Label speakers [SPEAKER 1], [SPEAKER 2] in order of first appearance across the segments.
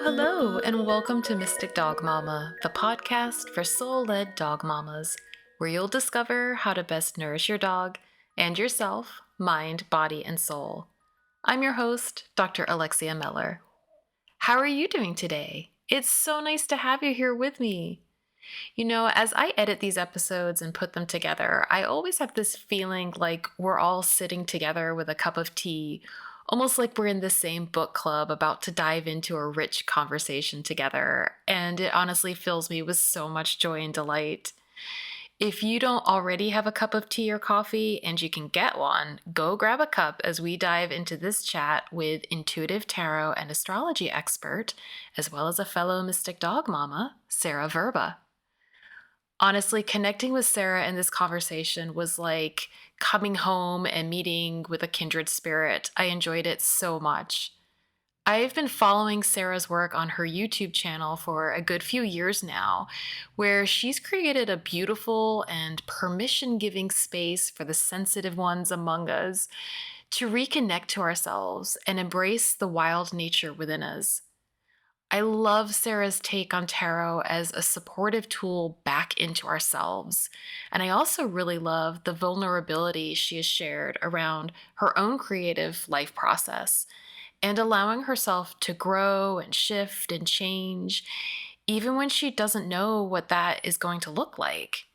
[SPEAKER 1] Hello, and welcome to Mystic Dog Mama, the podcast for soul led dog mamas, where you'll discover how to best nourish your dog and yourself, mind, body, and soul. I'm your host, Dr. Alexia Meller. How are you doing today? It's so nice to have you here with me. You know, as I edit these episodes and put them together, I always have this feeling like we're all sitting together with a cup of tea, almost like we're in the same book club about to dive into a rich conversation together. And it honestly fills me with so much joy and delight. If you don't already have a cup of tea or coffee and you can get one, go grab a cup as we dive into this chat with intuitive tarot and astrology expert, as well as a fellow mystic dog mama, Sarah Vrba. Honestly, connecting with Sarah in this conversation was like coming home and meeting with a kindred spirit. I enjoyed it so much. I've been following Sarah's work on her YouTube channel for a good few years now, where she's created a beautiful and permission giving space for the sensitive ones among us to reconnect to ourselves and embrace the wild nature within us. I love Sarah's take on tarot as a supportive tool back into ourselves. And I also really love the vulnerability she has shared around her own creative life process and allowing herself to grow and shift and change, even when she doesn't know what that is going to look like.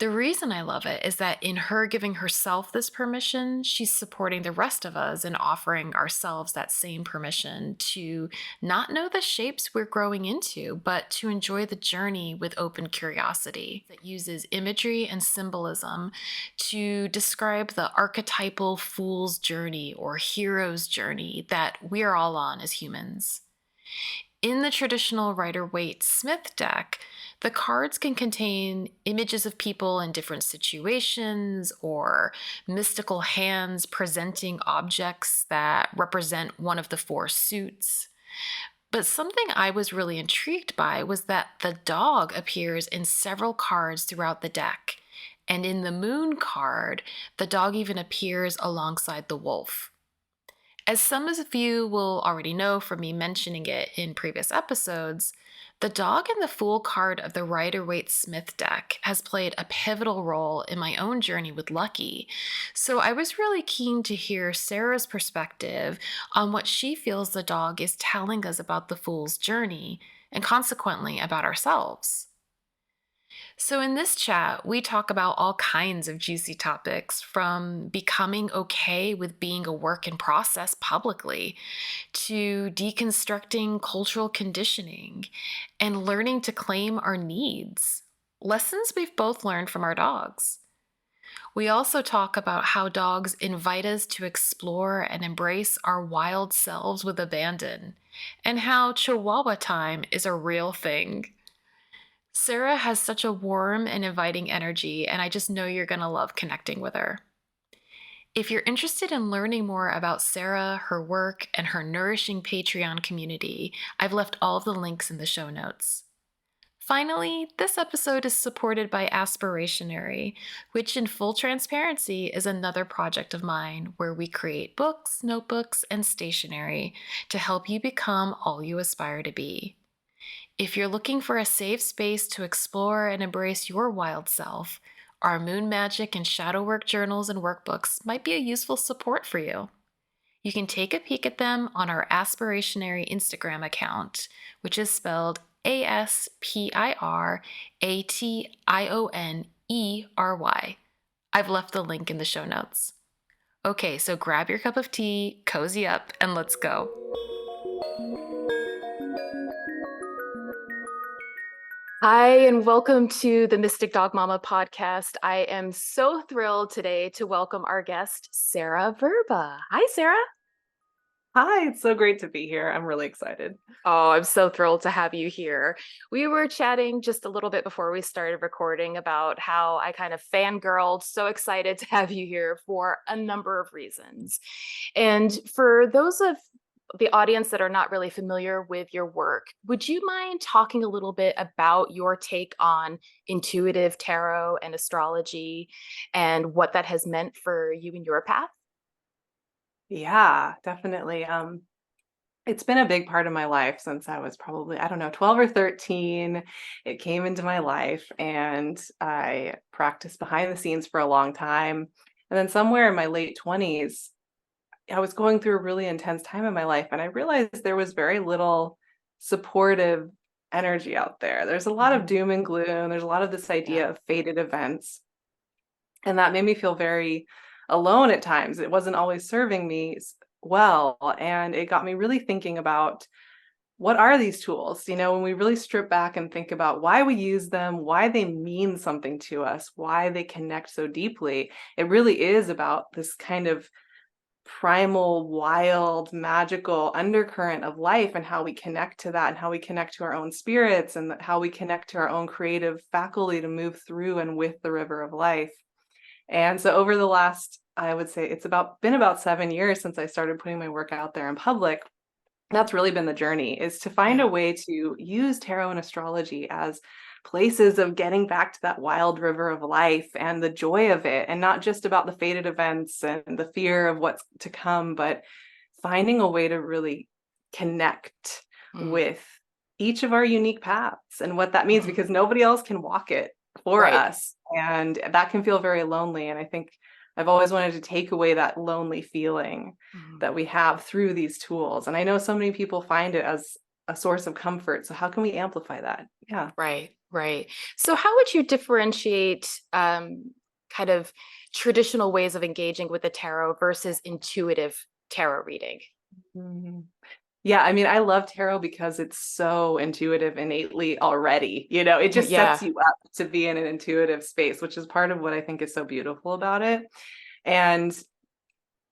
[SPEAKER 1] The reason I love it is that in her giving herself this permission, she's supporting the rest of us and offering ourselves that same permission to not know the shapes we're growing into, but to enjoy the journey with open curiosity. That uses imagery and symbolism to describe the archetypal fool's journey or hero's journey that we're all on as humans. In the traditional Rider Waite Smith deck, the cards can contain images of people in different situations or mystical hands presenting objects that represent one of the four suits. But something I was really intrigued by was that the dog appears in several cards throughout the deck. And in the moon card, the dog even appears alongside the wolf. As some of you will already know from me mentioning it in previous episodes, the dog in the Fool card of the Rider Waite Smith deck has played a pivotal role in my own journey with Lucky. So I was really keen to hear Sarah's perspective on what she feels the dog is telling us about the Fool's journey and consequently about ourselves. So, in this chat, we talk about all kinds of juicy topics from becoming okay with being a work in process publicly to deconstructing cultural conditioning and learning to claim our needs, lessons we've both learned from our dogs. We also talk about how dogs invite us to explore and embrace our wild selves with abandon, and how Chihuahua time is a real thing. Sarah has such a warm and inviting energy, and I just know you're going to love connecting with her. If you're interested in learning more about Sarah, her work, and her nourishing Patreon community, I've left all of the links in the show notes. Finally, this episode is supported by Aspirationary, which in full transparency is another project of mine where we create books, notebooks, and stationery to help you become all you aspire to be. If you're looking for a safe space to explore and embrace your wild self, our Moon Magic and Shadow Work journals and workbooks might be a useful support for you. You can take a peek at them on our Aspirationary Instagram account, which is spelled ASPIRATIONERY. I've left the link in the show notes. Okay, so grab your cup of tea, cozy up, and let's go. Hi, and welcome to the Mystic Dog Mama podcast. I am so thrilled today to welcome our guest, Sarah Vrba. Hi, Sarah.
[SPEAKER 2] Hi, it's so great to be here. I'm really excited.
[SPEAKER 1] Oh, I'm so thrilled to have you here. We were chatting just a little bit before we started recording about how I kind of fangirled, so excited to have you here for a number of reasons. And for those of the audience that are not really familiar with your work, would you mind talking a little bit about your take on intuitive tarot and astrology and what that has meant for you and your path?
[SPEAKER 2] Yeah, definitely. It's been a big part of my life since I was probably, I don't know, 12 or 13. It came into my life and I practiced behind the scenes for a long time. And then somewhere in my late 20s, I was going through a really intense time in my life and I realized there was very little supportive energy out there. There's a lot of
[SPEAKER 1] Mhm.
[SPEAKER 2] doom and gloom. There's a lot of this
[SPEAKER 1] Yeah.
[SPEAKER 2] idea of fated events. And that made me feel very alone at times. It wasn't always serving me well. And it got me really thinking about what are these tools? When we really strip back and think about why we use them, why they mean something to us, why they connect so deeply, it really is about this kind of primal, wild, magical undercurrent of life and how we connect to that and how we connect to our own spirits and how we connect to our own creative faculty to move through and with the river of life. And so over the last, I would say it's been about 7 years since I started putting my work out there in public. That's really been the journey, is to find a
[SPEAKER 1] Yeah.
[SPEAKER 2] way to use tarot and astrology as places of getting back to that wild river of life and the joy of it, and not just about the fated events and the fear of what's to come, but finding a way to really connect
[SPEAKER 1] Mm.
[SPEAKER 2] with each of our unique paths and what that means,
[SPEAKER 1] Mhm.
[SPEAKER 2] because nobody else can walk it for
[SPEAKER 1] Right.
[SPEAKER 2] us. And that can feel very lonely. And I think I've always wanted to take away that lonely feeling
[SPEAKER 1] Mhm.
[SPEAKER 2] that we have through these tools. And I know so many people find it as a source of comfort. So how can we amplify that? Yeah.
[SPEAKER 1] Right. Right. So, how would you differentiate kind of traditional ways of engaging with the tarot versus intuitive tarot reading?
[SPEAKER 2] Mhm. Yeah, I mean, I love tarot because it's so intuitive innately already. It just sets
[SPEAKER 1] Yeah.
[SPEAKER 2] you up to be in an intuitive space, which is part of what I think is so beautiful about it. And,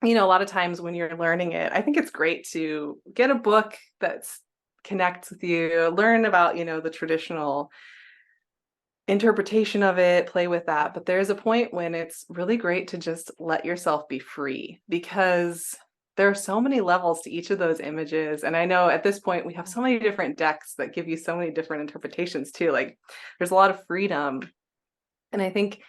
[SPEAKER 2] a lot of times when you're learning it, I think it's great to get a book that's connects with you, learn about, the traditional interpretation of it, play with that. But there's a point when it's really great to just let yourself be free, because there are so many levels to each of those images. And I know at this point we have so many different decks that give you so many different interpretations too. Like there's a lot of freedom. And I think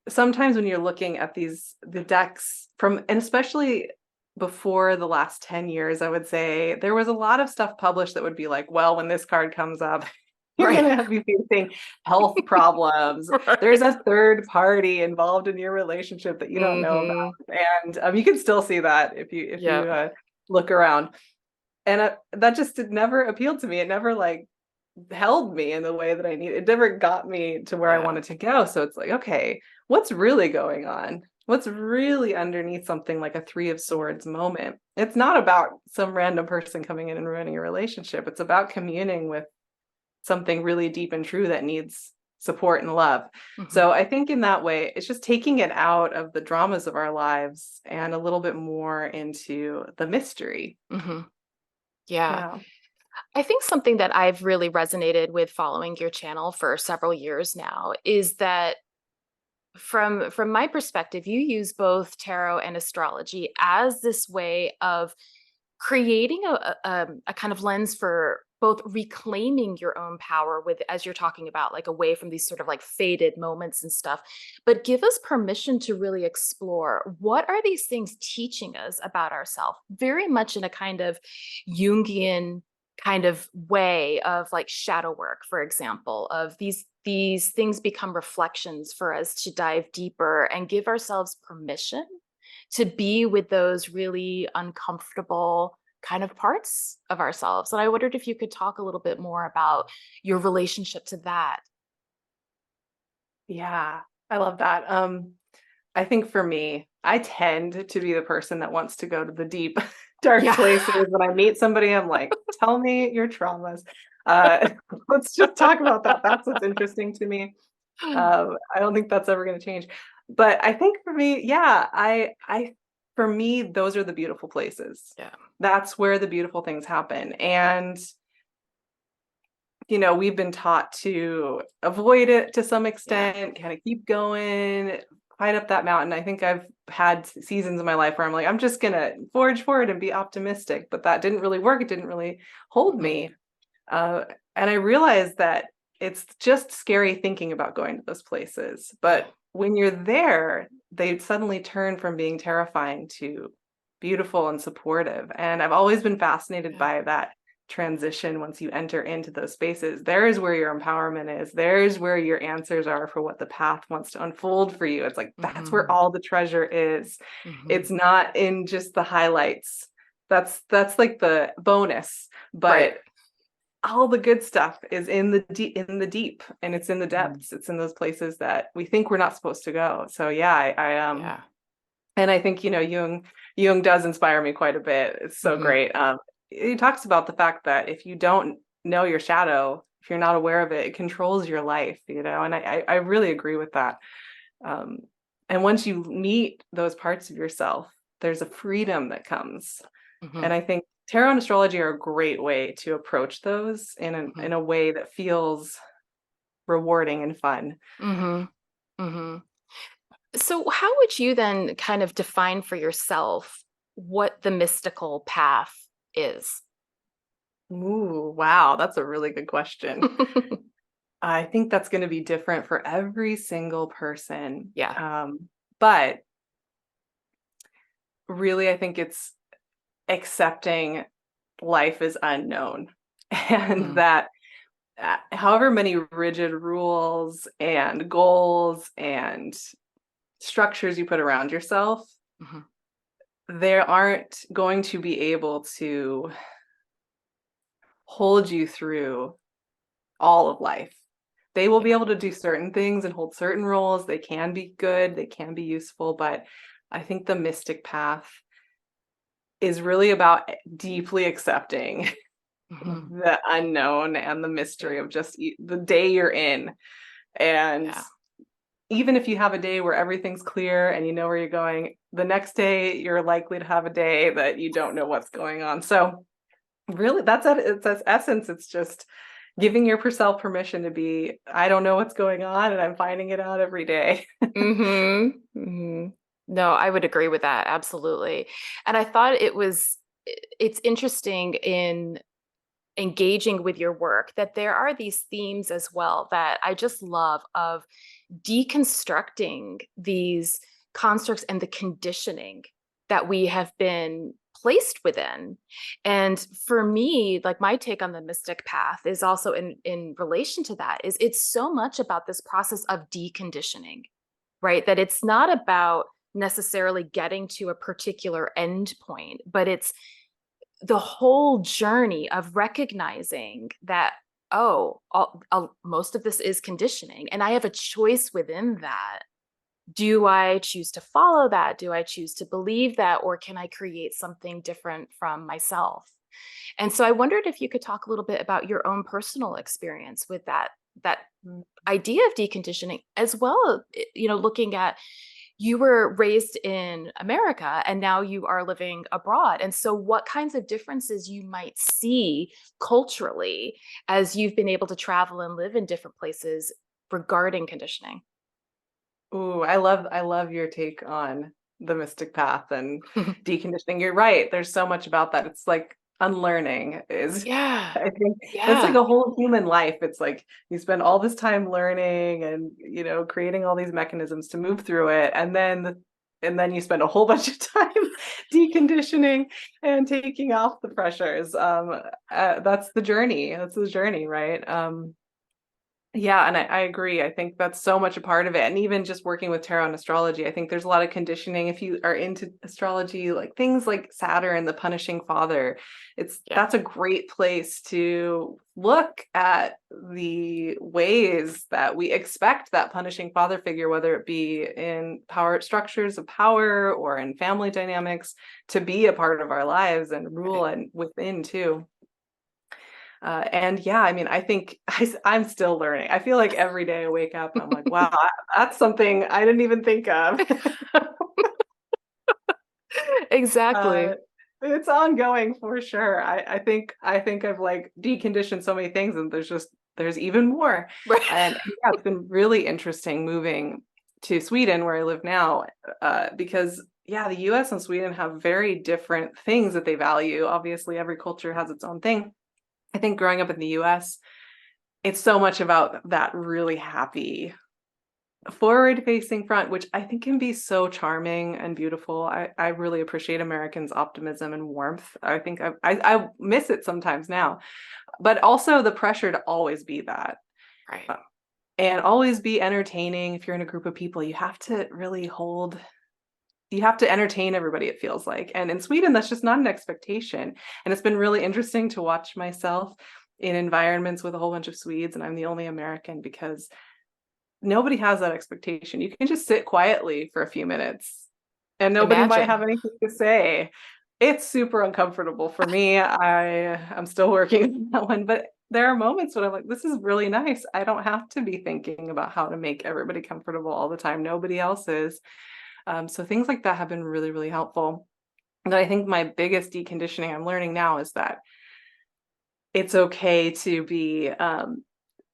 [SPEAKER 2] sometimes when you're looking at the decks and especially before the last 10 years, I would say there was a lot of stuff published that would be like, well, when this card comes up, you're
[SPEAKER 1] Right.
[SPEAKER 2] going to be facing health problems. There's
[SPEAKER 1] Right.
[SPEAKER 2] a third party involved in your relationship that you don't know
[SPEAKER 1] Hmm.
[SPEAKER 2] about. And you can still see that if
[SPEAKER 1] Yeah.
[SPEAKER 2] you look around. And that just never appealed to me. It never like held me in the way that I need. It never got me to where I
[SPEAKER 1] Yeah.
[SPEAKER 2] wanted to go. So it's like, okay, what's really going on? What's really underneath something like a Three of Swords moment? It's not about some random person coming in and ruining a relationship. It's about communing with something really deep and true that needs support and love.
[SPEAKER 1] Hmm.
[SPEAKER 2] So I think in that way, it's just taking it out of the dramas of our lives and a little bit more into the mystery.
[SPEAKER 1] Hmm. Yeah.
[SPEAKER 2] Yeah.
[SPEAKER 1] I think something that I've really resonated with following your channel for several years now is that from my perspective, you use both tarot and astrology as this way of creating a kind of lens for both reclaiming your own power with, as you're talking about, like away from these sort of like faded moments and stuff, but give us permission to really explore what are these things teaching us about ourselves, very much in a kind of Jungian kind of way of like shadow work, for example, of these things become reflections for us to dive deeper and give ourselves permission to be with those really uncomfortable kind of parts of ourselves. And I wondered if you could talk a little bit more about your relationship to that.
[SPEAKER 2] Yeah. I love that. I think for me, I tend to be the person that wants to go to the deep, dark
[SPEAKER 1] Yeah.
[SPEAKER 2] places. When I meet somebody, I'm like, tell me your traumas. Uh, let's just talk about that. That's what's interesting to me. I don't think that's ever going to change. But I think for me, yeah, for me, those are the beautiful places.
[SPEAKER 1] Yeah.
[SPEAKER 2] That's where the beautiful things happen. And we've been taught to avoid it to some
[SPEAKER 1] Yeah.
[SPEAKER 2] extent, kind of keep going, climb up that mountain. I think I've had seasons in my life where I'm like, I'm just gonna forge forward and be optimistic, but that didn't really work. It didn't really hold
[SPEAKER 1] Mhm.
[SPEAKER 2] me. Uh, and I realized that it's just scary thinking about going to those places.
[SPEAKER 1] Yeah.
[SPEAKER 2] But when you're there, they suddenly turn from being terrifying to beautiful and supportive. And I've always been fascinated
[SPEAKER 1] Yeah.
[SPEAKER 2] by that transition. Once you enter into those spaces, there's where your empowerment is. There's where your answers are for what the path wants to unfold for you. It's like, that's where
[SPEAKER 1] Mm-hmm.
[SPEAKER 2] all the treasure is.
[SPEAKER 1] Mm-hmm.
[SPEAKER 2] It's not in just the highlights. That's like the bonus,
[SPEAKER 1] Right.
[SPEAKER 2] but all the good stuff is in the deep, and it's in the
[SPEAKER 1] Mhm.
[SPEAKER 2] depths. It's in those places that we think we're not supposed to go. So yeah, I
[SPEAKER 1] Yeah.
[SPEAKER 2] and I think, Jung does inspire me quite a bit. It's so
[SPEAKER 1] Mm-hmm.
[SPEAKER 2] great. He talks about the fact that if you don't know your shadow, if you're not aware of it, it controls your life, and I really agree with that. Um, and once you meet those parts of yourself, there's a freedom that comes.
[SPEAKER 1] Mm-hmm.
[SPEAKER 2] And I think tarot and astrology are a great way to approach those
[SPEAKER 1] Mm-hmm.
[SPEAKER 2] in a way that feels rewarding and fun.
[SPEAKER 1] Mm-hmm. Mm-hmm. So, how would you then kind of define for yourself what the mystical path is?
[SPEAKER 2] Ooh, wow, that's a really good question. I think that's going to be different for every single person.
[SPEAKER 1] Yeah.
[SPEAKER 2] But really, I think it's accepting life is unknown and
[SPEAKER 1] Mm-hmm.
[SPEAKER 2] that however many rigid rules and goals and structures you put around yourself,
[SPEAKER 1] Mm-hmm.
[SPEAKER 2] they aren't going to be able to hold you through all of life. They will be
[SPEAKER 1] Yeah.
[SPEAKER 2] able to do certain things and hold certain roles. They can be good, they can be useful, but I think the mystic path is really about deeply accepting
[SPEAKER 1] Mm-hmm.
[SPEAKER 2] the unknown and the mystery
[SPEAKER 1] Yeah.
[SPEAKER 2] of just the day you're in. And
[SPEAKER 1] Yeah.
[SPEAKER 2] even if you have a day where everything's clear and you know where you're going, the next day you're likely to have a day that you don't know what's going on. So really, that's at its essence. It's just giving yourself permission to be, I don't know what's going on and I'm finding it out every day.
[SPEAKER 1] Mm-hmm. Mm-hmm. No, I would agree with that. Absolutely. And I thought it's interesting in engaging with your work that there are these themes as well that I just love of deconstructing these constructs and the conditioning that we have been placed within. And for me, like my take on the mystic path is also in relation to that is it's so much about this process of deconditioning, right? That it's not about necessarily getting to a particular end point, but it's the whole journey of recognizing that, oh, most of this is conditioning, and I have a choice within that. Do I choose to follow that? Do I choose to believe that? Or can I create something different from myself? And so I wondered if you could talk a little bit about your own personal experience with that
[SPEAKER 2] Mm.
[SPEAKER 1] idea of deconditioning, as well, looking at you were raised in America and now you are living abroad. And so, what kinds of differences you might see culturally as you've been able to travel and live in different places regarding conditioning?
[SPEAKER 2] Ooh, I love your take on the mystic path and deconditioning. You're right. There's so much about that. It's like unlearning is
[SPEAKER 1] Yeah.
[SPEAKER 2] I think that's like
[SPEAKER 1] Yeah.
[SPEAKER 2] a whole human life. It's like you spend all this time learning and creating all these mechanisms to move through it, and then you spend a whole bunch of time deconditioning and taking off the pressures. That's the journey. That's the journey, right? Yeah, and I agree. I think that's so much a part of it. And even just working with tarot and astrology, I think there's a lot of conditioning. If you are into astrology, like things like Saturn, the punishing father,
[SPEAKER 1] Yeah.
[SPEAKER 2] that's a great place to look at the ways that we expect that punishing father figure, whether it be in power structures of power or in family dynamics, to be a part of our lives and rule
[SPEAKER 1] Right.
[SPEAKER 2] and within too. And yeah, I mean, I think I'm still learning. I feel like every day I wake up and I'm like, wow, that's something I didn't even think of. uh,
[SPEAKER 1] Exactly.
[SPEAKER 2] it's ongoing for sure. I think I've like deconditioned so many things, and there's even more.
[SPEAKER 1] Right.
[SPEAKER 2] And yeah, it's been really interesting moving to Sweden where I live now, because yeah, the US and Sweden have very different things that they value. Obviously, every culture has its own thing. I think growing up in the US, it's so much about that really happy forward facing front, which I think can be so charming and beautiful. I really appreciate Americans' optimism and warmth. I think I miss it sometimes now, but also the pressure to always be that.
[SPEAKER 1] Right.
[SPEAKER 2] And always be entertaining. If you're in a group of people, you have to really you have to entertain everybody, it feels like. And in Sweden, that's just not an expectation. And it's been really interesting to watch myself in environments with a whole bunch of Swedes, and I'm the only American because nobody has that expectation. You can just sit quietly for a few minutes and nobody might
[SPEAKER 1] Imagine.
[SPEAKER 2] have anything to say. It's super uncomfortable for me. I'm still working on that one, but there are moments when I'm like, this is really nice. I don't have to be thinking about how to make everybody comfortable all the time. Nobody else is. So things like that have been really, really helpful. And I think my biggest deconditioning I'm learning now is that it's okay to be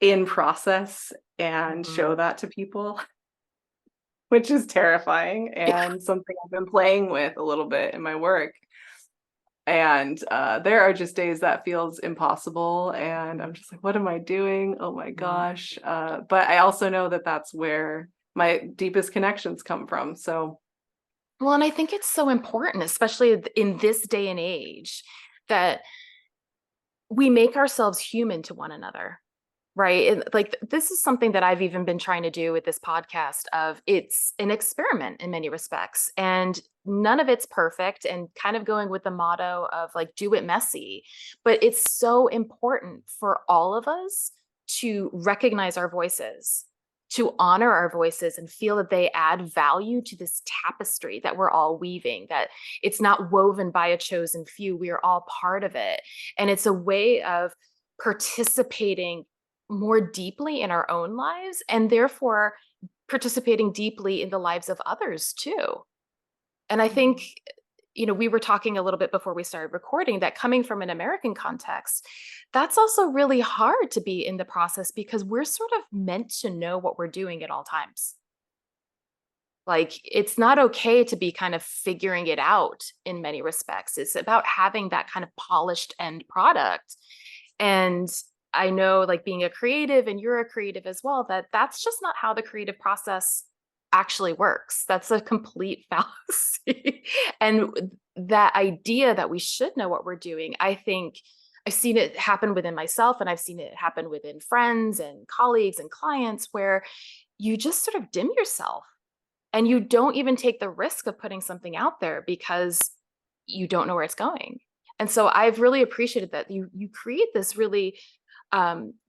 [SPEAKER 2] in process and show
[SPEAKER 1] Mhm.
[SPEAKER 2] that to people, which is terrifying and something I've been playing with a little bit in my work. And there are just days that feels impossible. And I'm just like, what am I doing? Oh my
[SPEAKER 1] Mhm.
[SPEAKER 2] gosh. But I also know that that's where my deepest connections come from. So
[SPEAKER 1] Well, and I think it's so important, especially in this day and age, that we make ourselves human to one another. Right. And like this is something that I've even been trying to do with this podcast of it's an experiment in many respects. And none of it's perfect and kind of going with the motto of like do it messy. But it's so important for all of us to recognize our voices, to honor our voices and feel that they add value to this tapestry that we're all weaving, that it's not woven by a chosen few. We are all part of it. And it's a way of participating more deeply in our own lives and therefore participating deeply in the lives of others too. And I think, we were talking a little bit before we started recording that coming from an American context, that's also really hard to be in the process because we're sort of meant to know what we're doing at all times. Like, it's not okay to be kind of figuring it out in many respects. It's about having that kind of polished end product. And I know, like, being a creative, and you're a creative as well, that that's just not how the creative process actually works. That's a complete fallacy. And that idea that we should know what we're doing, I think I've seen it happen within myself, and I've seen it happen within friends and colleagues and clients where you just sort of dim yourself and you don't even take the risk of putting something out there because you don't know where it's going. And so I've really appreciated that you create this really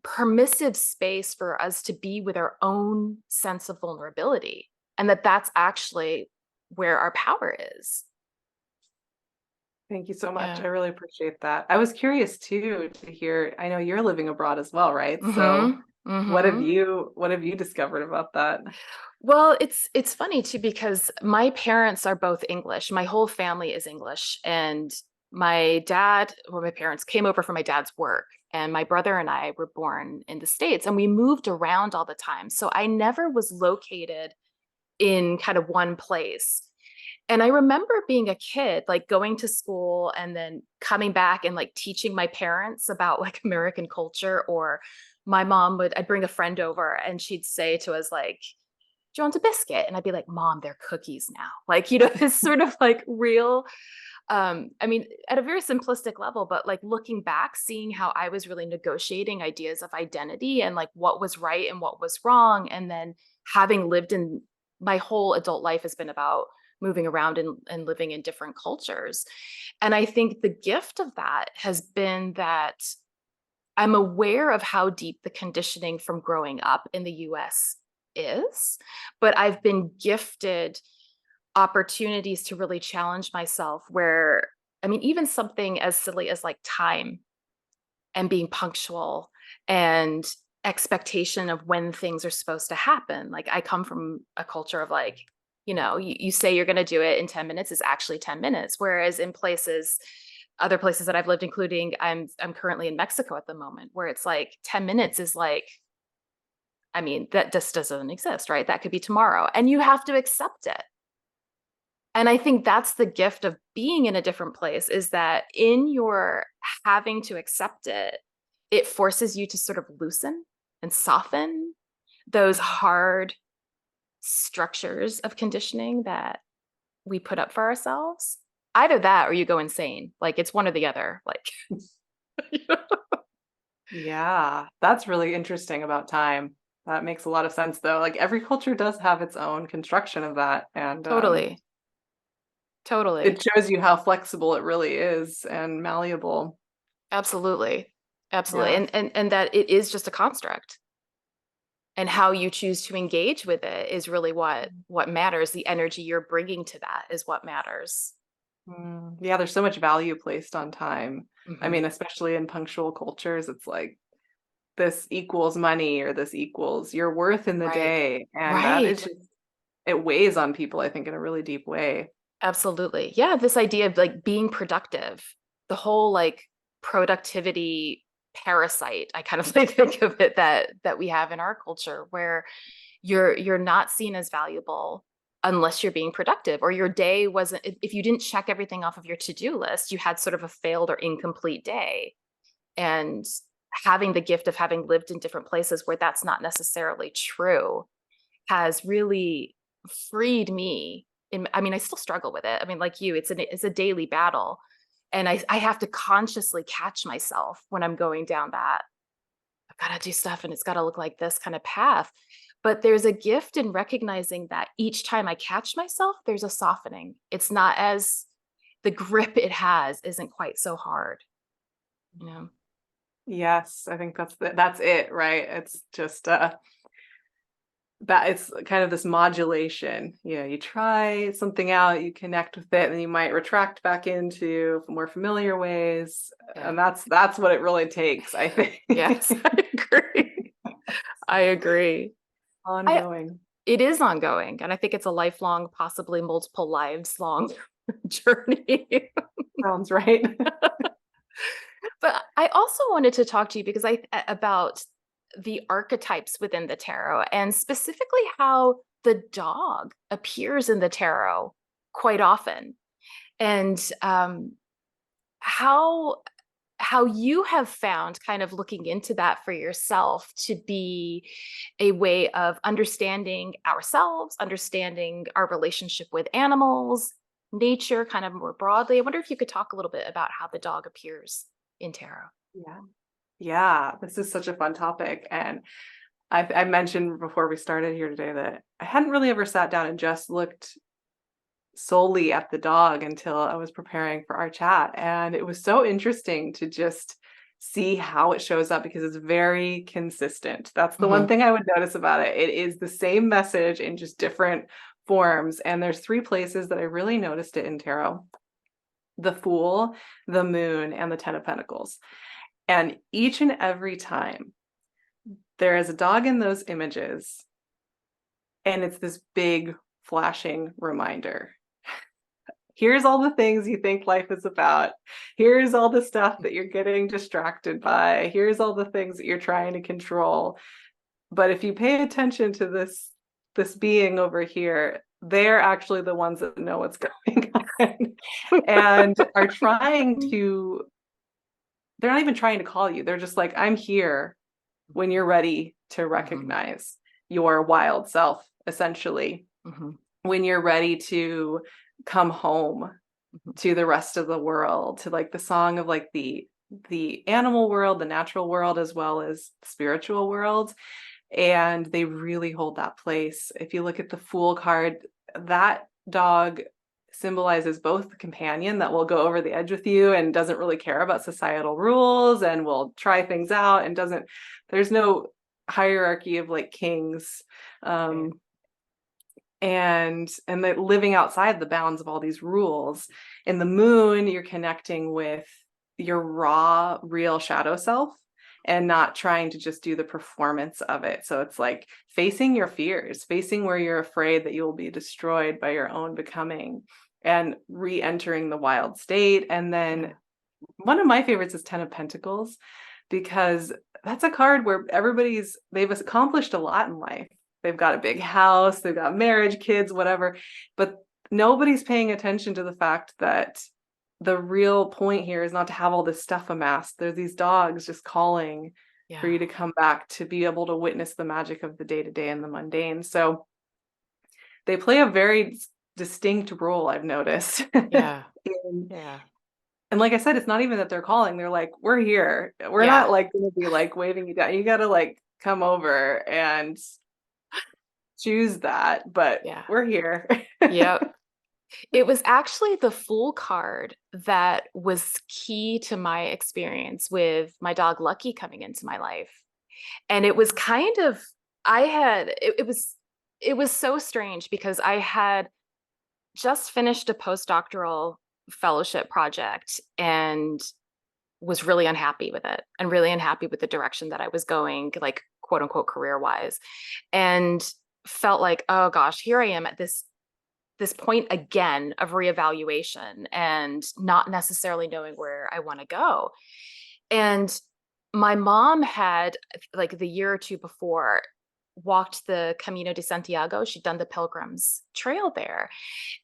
[SPEAKER 1] permissive space for us to be with our own sense of vulnerability, and that that's actually where our power is.
[SPEAKER 2] thank you so much.
[SPEAKER 1] Yeah.
[SPEAKER 2] I really appreciate that. I was curious too to hear, I know you're living abroad as well, right? So
[SPEAKER 1] Mm-hmm. Mm-hmm.
[SPEAKER 2] what have you discovered about that?
[SPEAKER 1] Well, it's funny too because my parents are both English. My whole family is English, and my parents came over for my dad's work, and my brother and I were born in the States, and we moved around all the time. So I never was located in kind of one place. And I remember being a kid, like going to school and then coming back and like teaching my parents about like American culture, or I'd bring a friend over and she'd say to us, like, do you want a biscuit? And I'd be like, Mom, they're cookies now. Like, this sort of like real, I mean, at a very simplistic level, but like looking back, seeing how I was really negotiating ideas of identity and like what was right and what was wrong. And then having lived in my whole adult life has been about moving around and living in different cultures. And I think the gift of that has been that I'm aware of how deep the conditioning from growing up in the US is, but I've been gifted opportunities to really challenge myself where, I mean, even something as silly as like time and being punctual and expectation of when things are supposed to happen. Like, I come from a culture of like, you say you're going to do it in 10 minutes is actually 10 minutes. Whereas in other places that I've lived, including I'm currently in Mexico at the moment, where it's like 10 minutes is like, I mean, that just doesn't exist, right? That could be tomorrow. And you have to accept it. And I think that's the gift of being in a different place, is that in your having to accept it, it forces you to sort of loosen and soften those hard structures of conditioning that we put up for ourselves. Either that or you go insane. Like it's one or the other. Like,
[SPEAKER 2] Yeah, that's really interesting about time. That makes a lot of sense though. Like every culture does have its own construction of that. And
[SPEAKER 1] totally, totally,
[SPEAKER 2] it shows you how flexible it really is and malleable.
[SPEAKER 1] absolutely, absolutely.
[SPEAKER 2] Yeah.
[SPEAKER 1] And that it is just a construct. And how you choose to engage with it is really what matters. The energy you're bringing to that is what matters.
[SPEAKER 2] Yeah, there's so much value placed on time. I
[SPEAKER 1] Hmm.
[SPEAKER 2] mean, especially in punctual cultures, it's like this equals money or this equals your worth in the
[SPEAKER 1] Right.
[SPEAKER 2] day. And that is
[SPEAKER 1] Right.
[SPEAKER 2] just, it weighs on people, I think, in a really deep way.
[SPEAKER 1] Absolutely. Yeah, this idea of like being productive, the whole like productivity parasite, I kind of like think of it that we have in our culture where you're not seen as valuable unless you're being productive or your day wasn't if you didn't check everything off of your to-do list, you had sort of a failed or incomplete day. And having the gift of having lived in different places where that's not necessarily true has really freed me. I mean, I still struggle with it. I mean, like you, it's a daily battle. And I have to consciously catch myself when I'm going down that I've got to do stuff and it's got to look like this kind of path. But there's a gift in recognizing that each time I catch myself, there's a softening. It's not as the grip it has isn't quite so hard, you know?
[SPEAKER 2] Yes, I think that's it, right? It's just that it's kind of this modulation. You know, you try something out, you connect with it, and you might retract back into more familiar ways.
[SPEAKER 1] Yeah.
[SPEAKER 2] And that's what it really takes, I think.
[SPEAKER 1] Yes, I agree. I agree. I
[SPEAKER 2] Ongoing.
[SPEAKER 1] It is ongoing, and I think it's a lifelong, possibly multiple lives long journey.
[SPEAKER 2] Sounds right.
[SPEAKER 1] But I also wanted to talk to you because about the archetypes within the tarot and specifically how the dog appears in the tarot quite often, and how you have found kind of looking into that for yourself to be a way of understanding ourselves, understanding our relationship with animals, nature, kind of more broadly. I wonder if you could talk a little bit about how the dog appears in tarot.
[SPEAKER 2] Yeah. Yeah, this is such a fun topic. And I mentioned before we started here today that I hadn't really ever sat down and just looked solely at the dog until I was preparing for our chat. And it was so interesting to just see how it shows up because it's very consistent. That's the one
[SPEAKER 1] Hmm.
[SPEAKER 2] thing I would notice about it. It is the same message in just different forms. And there's three places that I really noticed it in tarot: the Fool, the Moon, and the Ten of Pentacles. And each and every time there is a dog in those images, and it's this big flashing reminder. Here's all the things you think life is about. Here's all the stuff that you're getting distracted by. Here's all the things that you're trying to control. But if you pay attention to this being over here, they're actually the ones that know what's going on and are trying to, they're not even trying to call you. They're just like, I'm here when you're ready to
[SPEAKER 1] Hmm.
[SPEAKER 2] recognize your wild self, essentially.
[SPEAKER 1] Hmm.
[SPEAKER 2] When you're ready to come home
[SPEAKER 1] Hmm.
[SPEAKER 2] to the rest of the world, to like the song of like the animal world, the natural world, as well as the spiritual world. And they really hold that place. If you look at the Fool card, that dog symbolizes both the companion that will go over the edge with you and doesn't really care about societal rules and will try things out and doesn't, there's no hierarchy of like kings.
[SPEAKER 1] Right.
[SPEAKER 2] And that living outside the bounds of all these rules. In the Moon, you're connecting with your raw, real shadow self and not trying to just do the performance of it. So it's like facing your fears, facing where you're afraid that you will be destroyed by your own becoming, and re-entering the wild state. And then
[SPEAKER 1] Yeah.
[SPEAKER 2] one of my favorites is Ten of Pentacles, because that's a card where they've accomplished a lot in life. They've got a big house, they've got marriage, kids, whatever, but nobody's paying attention to the fact that the real point here is not to have all this stuff amassed. There's these dogs just calling for
[SPEAKER 1] Yeah.
[SPEAKER 2] you to come back to be able to witness the magic of the day to day and the mundane. So they play a very distinct role, I've noticed.
[SPEAKER 1] Yeah.
[SPEAKER 2] And,
[SPEAKER 1] Yeah.
[SPEAKER 2] and like I said, it's not even that they're calling. They're like, we're here. We're
[SPEAKER 1] Yeah.
[SPEAKER 2] not like going to be like waving you down. You got to like come over and choose that, but
[SPEAKER 1] Yeah.
[SPEAKER 2] we're here.
[SPEAKER 1] Yep. It was actually the Fool card that was key to my experience with my dog Lucky coming into my life. And it was kind of, it was so strange because I had just finished a postdoctoral fellowship project and was really unhappy with it and really unhappy with the direction that I was going, like quote unquote career wise, and felt like, oh gosh, here I am at this point again of reevaluation and not necessarily knowing where I want to go. And my mom had, like the year or two before, walked the Camino de Santiago. She'd done the Pilgrim's Trail there.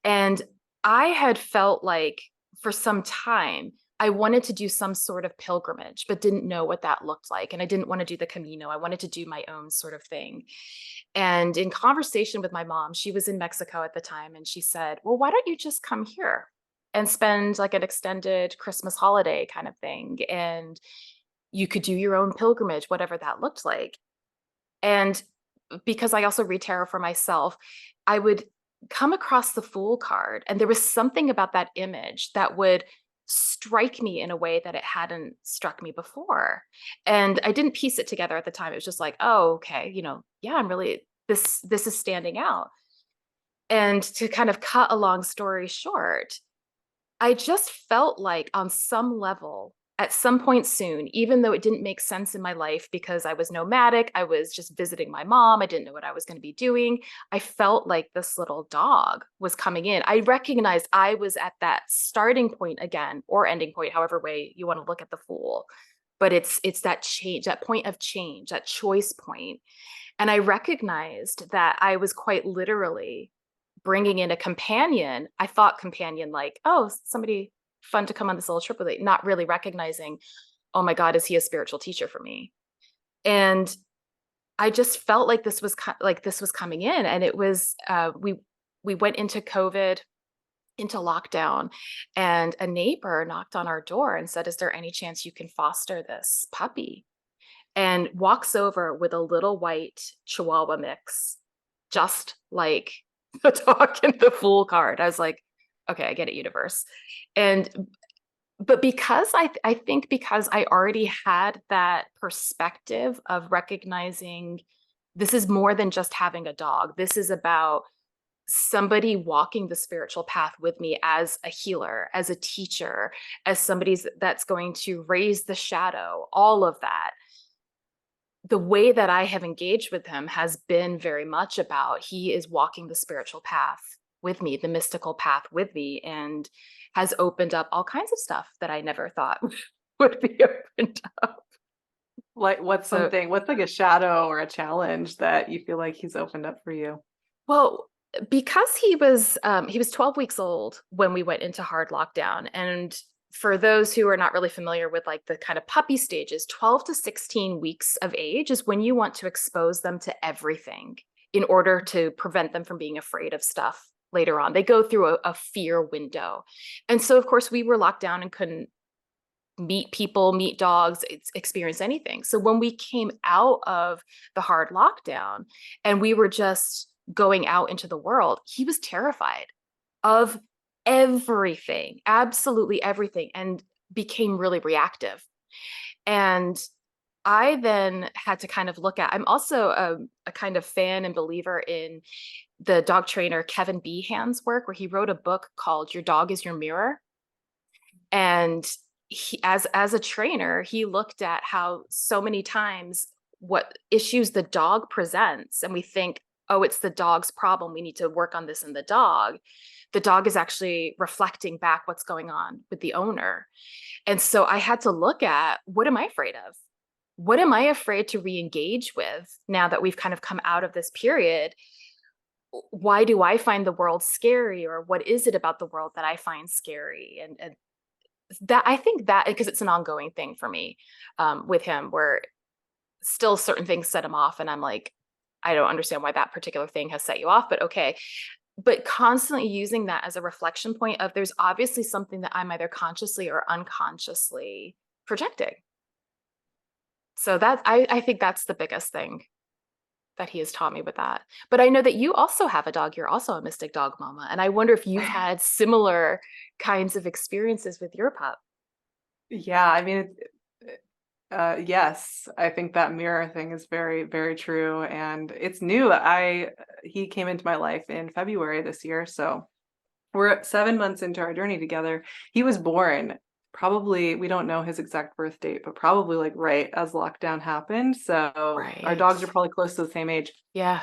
[SPEAKER 1] And I had felt like for some time, I wanted to do some sort of pilgrimage, but didn't know what that looked like. And I didn't want to do the Camino. I wanted to do my own sort of thing. And in conversation with my mom, she was in Mexico at the time, and she said, well, why don't you just come here and spend like an extended Christmas holiday kind of thing? And you could do your own pilgrimage, whatever that looked like. And because I also read tarot for myself, I would come across the Fool card, and there was something about that image that would strike me in a way that it hadn't struck me before. And I didn't piece it together at the time. It was just like, oh, okay, yeah, I'm really this is standing out. And to kind of cut a long story short, I just felt like on some level, at some point soon, even though it didn't make sense in my life because I was nomadic, I was just visiting my mom, I didn't know what I was going to be doing. I felt like this little dog was coming in. I recognized I was at that starting point again, or ending point, however way you want to look at the Fool. But it's that change, that point of change, that choice point. And I recognized that I was quite literally bringing in a companion. I thought companion like, oh, somebody fun to come on this little trip with it, not really recognizing, oh my God, is he a spiritual teacher for me? And I just felt like this was coming in, and it was we went into COVID, into lockdown, and a neighbor knocked on our door and said, "Is there any chance you can foster this puppy?" And walks over with a little white Chihuahua mix, just like the dog in the Fool card. I was like, okay, I get it, universe. And but because I think because I already had that perspective of recognizing this is more than just having a dog. This is about somebody walking the spiritual path with me as a healer, as a teacher, as somebody that's going to raise the shadow, all of that. The way that I have engaged with him has been very much about he is walking the spiritual path with me, the mystical path with me, and has opened up all kinds of stuff that I never thought would be opened up.
[SPEAKER 2] Like
[SPEAKER 1] So,
[SPEAKER 2] what's like a shadow or a challenge that you feel like he's opened up for you?
[SPEAKER 1] well, because he was 12 weeks old when we went into hard lockdown, and for those who are not really familiar with like the kind of puppy stages, 12 to 16 weeks of age is when you want to expose them to everything in order to prevent them from being afraid of stuff later on. They go through a fear window. And so, of course, we were locked down and couldn't meet people, meet dogs, experience anything. So when we came out of the hard lockdown and we were just going out into the world, he was terrified of everything, absolutely everything, and became really reactive. And I then had to kind of look at, I'm also a kind of fan and believer in the dog trainer Kevin Behan's work, where he wrote a book called Your Dog is Your Mirror. And as a trainer, he looked at how so many times what issues the dog presents, and we think, oh, it's the dog's problem, we need to work on this in the dog is actually reflecting back what's going on with the owner. And so I had to look at, what am I afraid of? What am I afraid to re-engage with now that we've kind of come out of this period? Why do I find the world scary, or what is it about the world that I find scary? And that, I think that, because it's an ongoing thing for me with him, where still certain things set him off, and I'm like, I don't understand why that particular thing has set you off, but okay. But constantly using that as a reflection point of there's obviously something that I'm either consciously or unconsciously projecting. So that I think that's the biggest thing that he has taught me with that. But I know that you also have a dog. You're also a mystic dog mama. And I wonder if you've had similar kinds of experiences with your pup.
[SPEAKER 2] Yeah, I mean, yes, I think that mirror thing is very, very true. And it's new. He came into my life in February this year. So we're 7 months into our journey together. He was born probably, we don't know his exact birth date, but probably like right as lockdown happened. So our
[SPEAKER 1] Right.
[SPEAKER 2] dogs are probably close to the same age.
[SPEAKER 1] Yeah.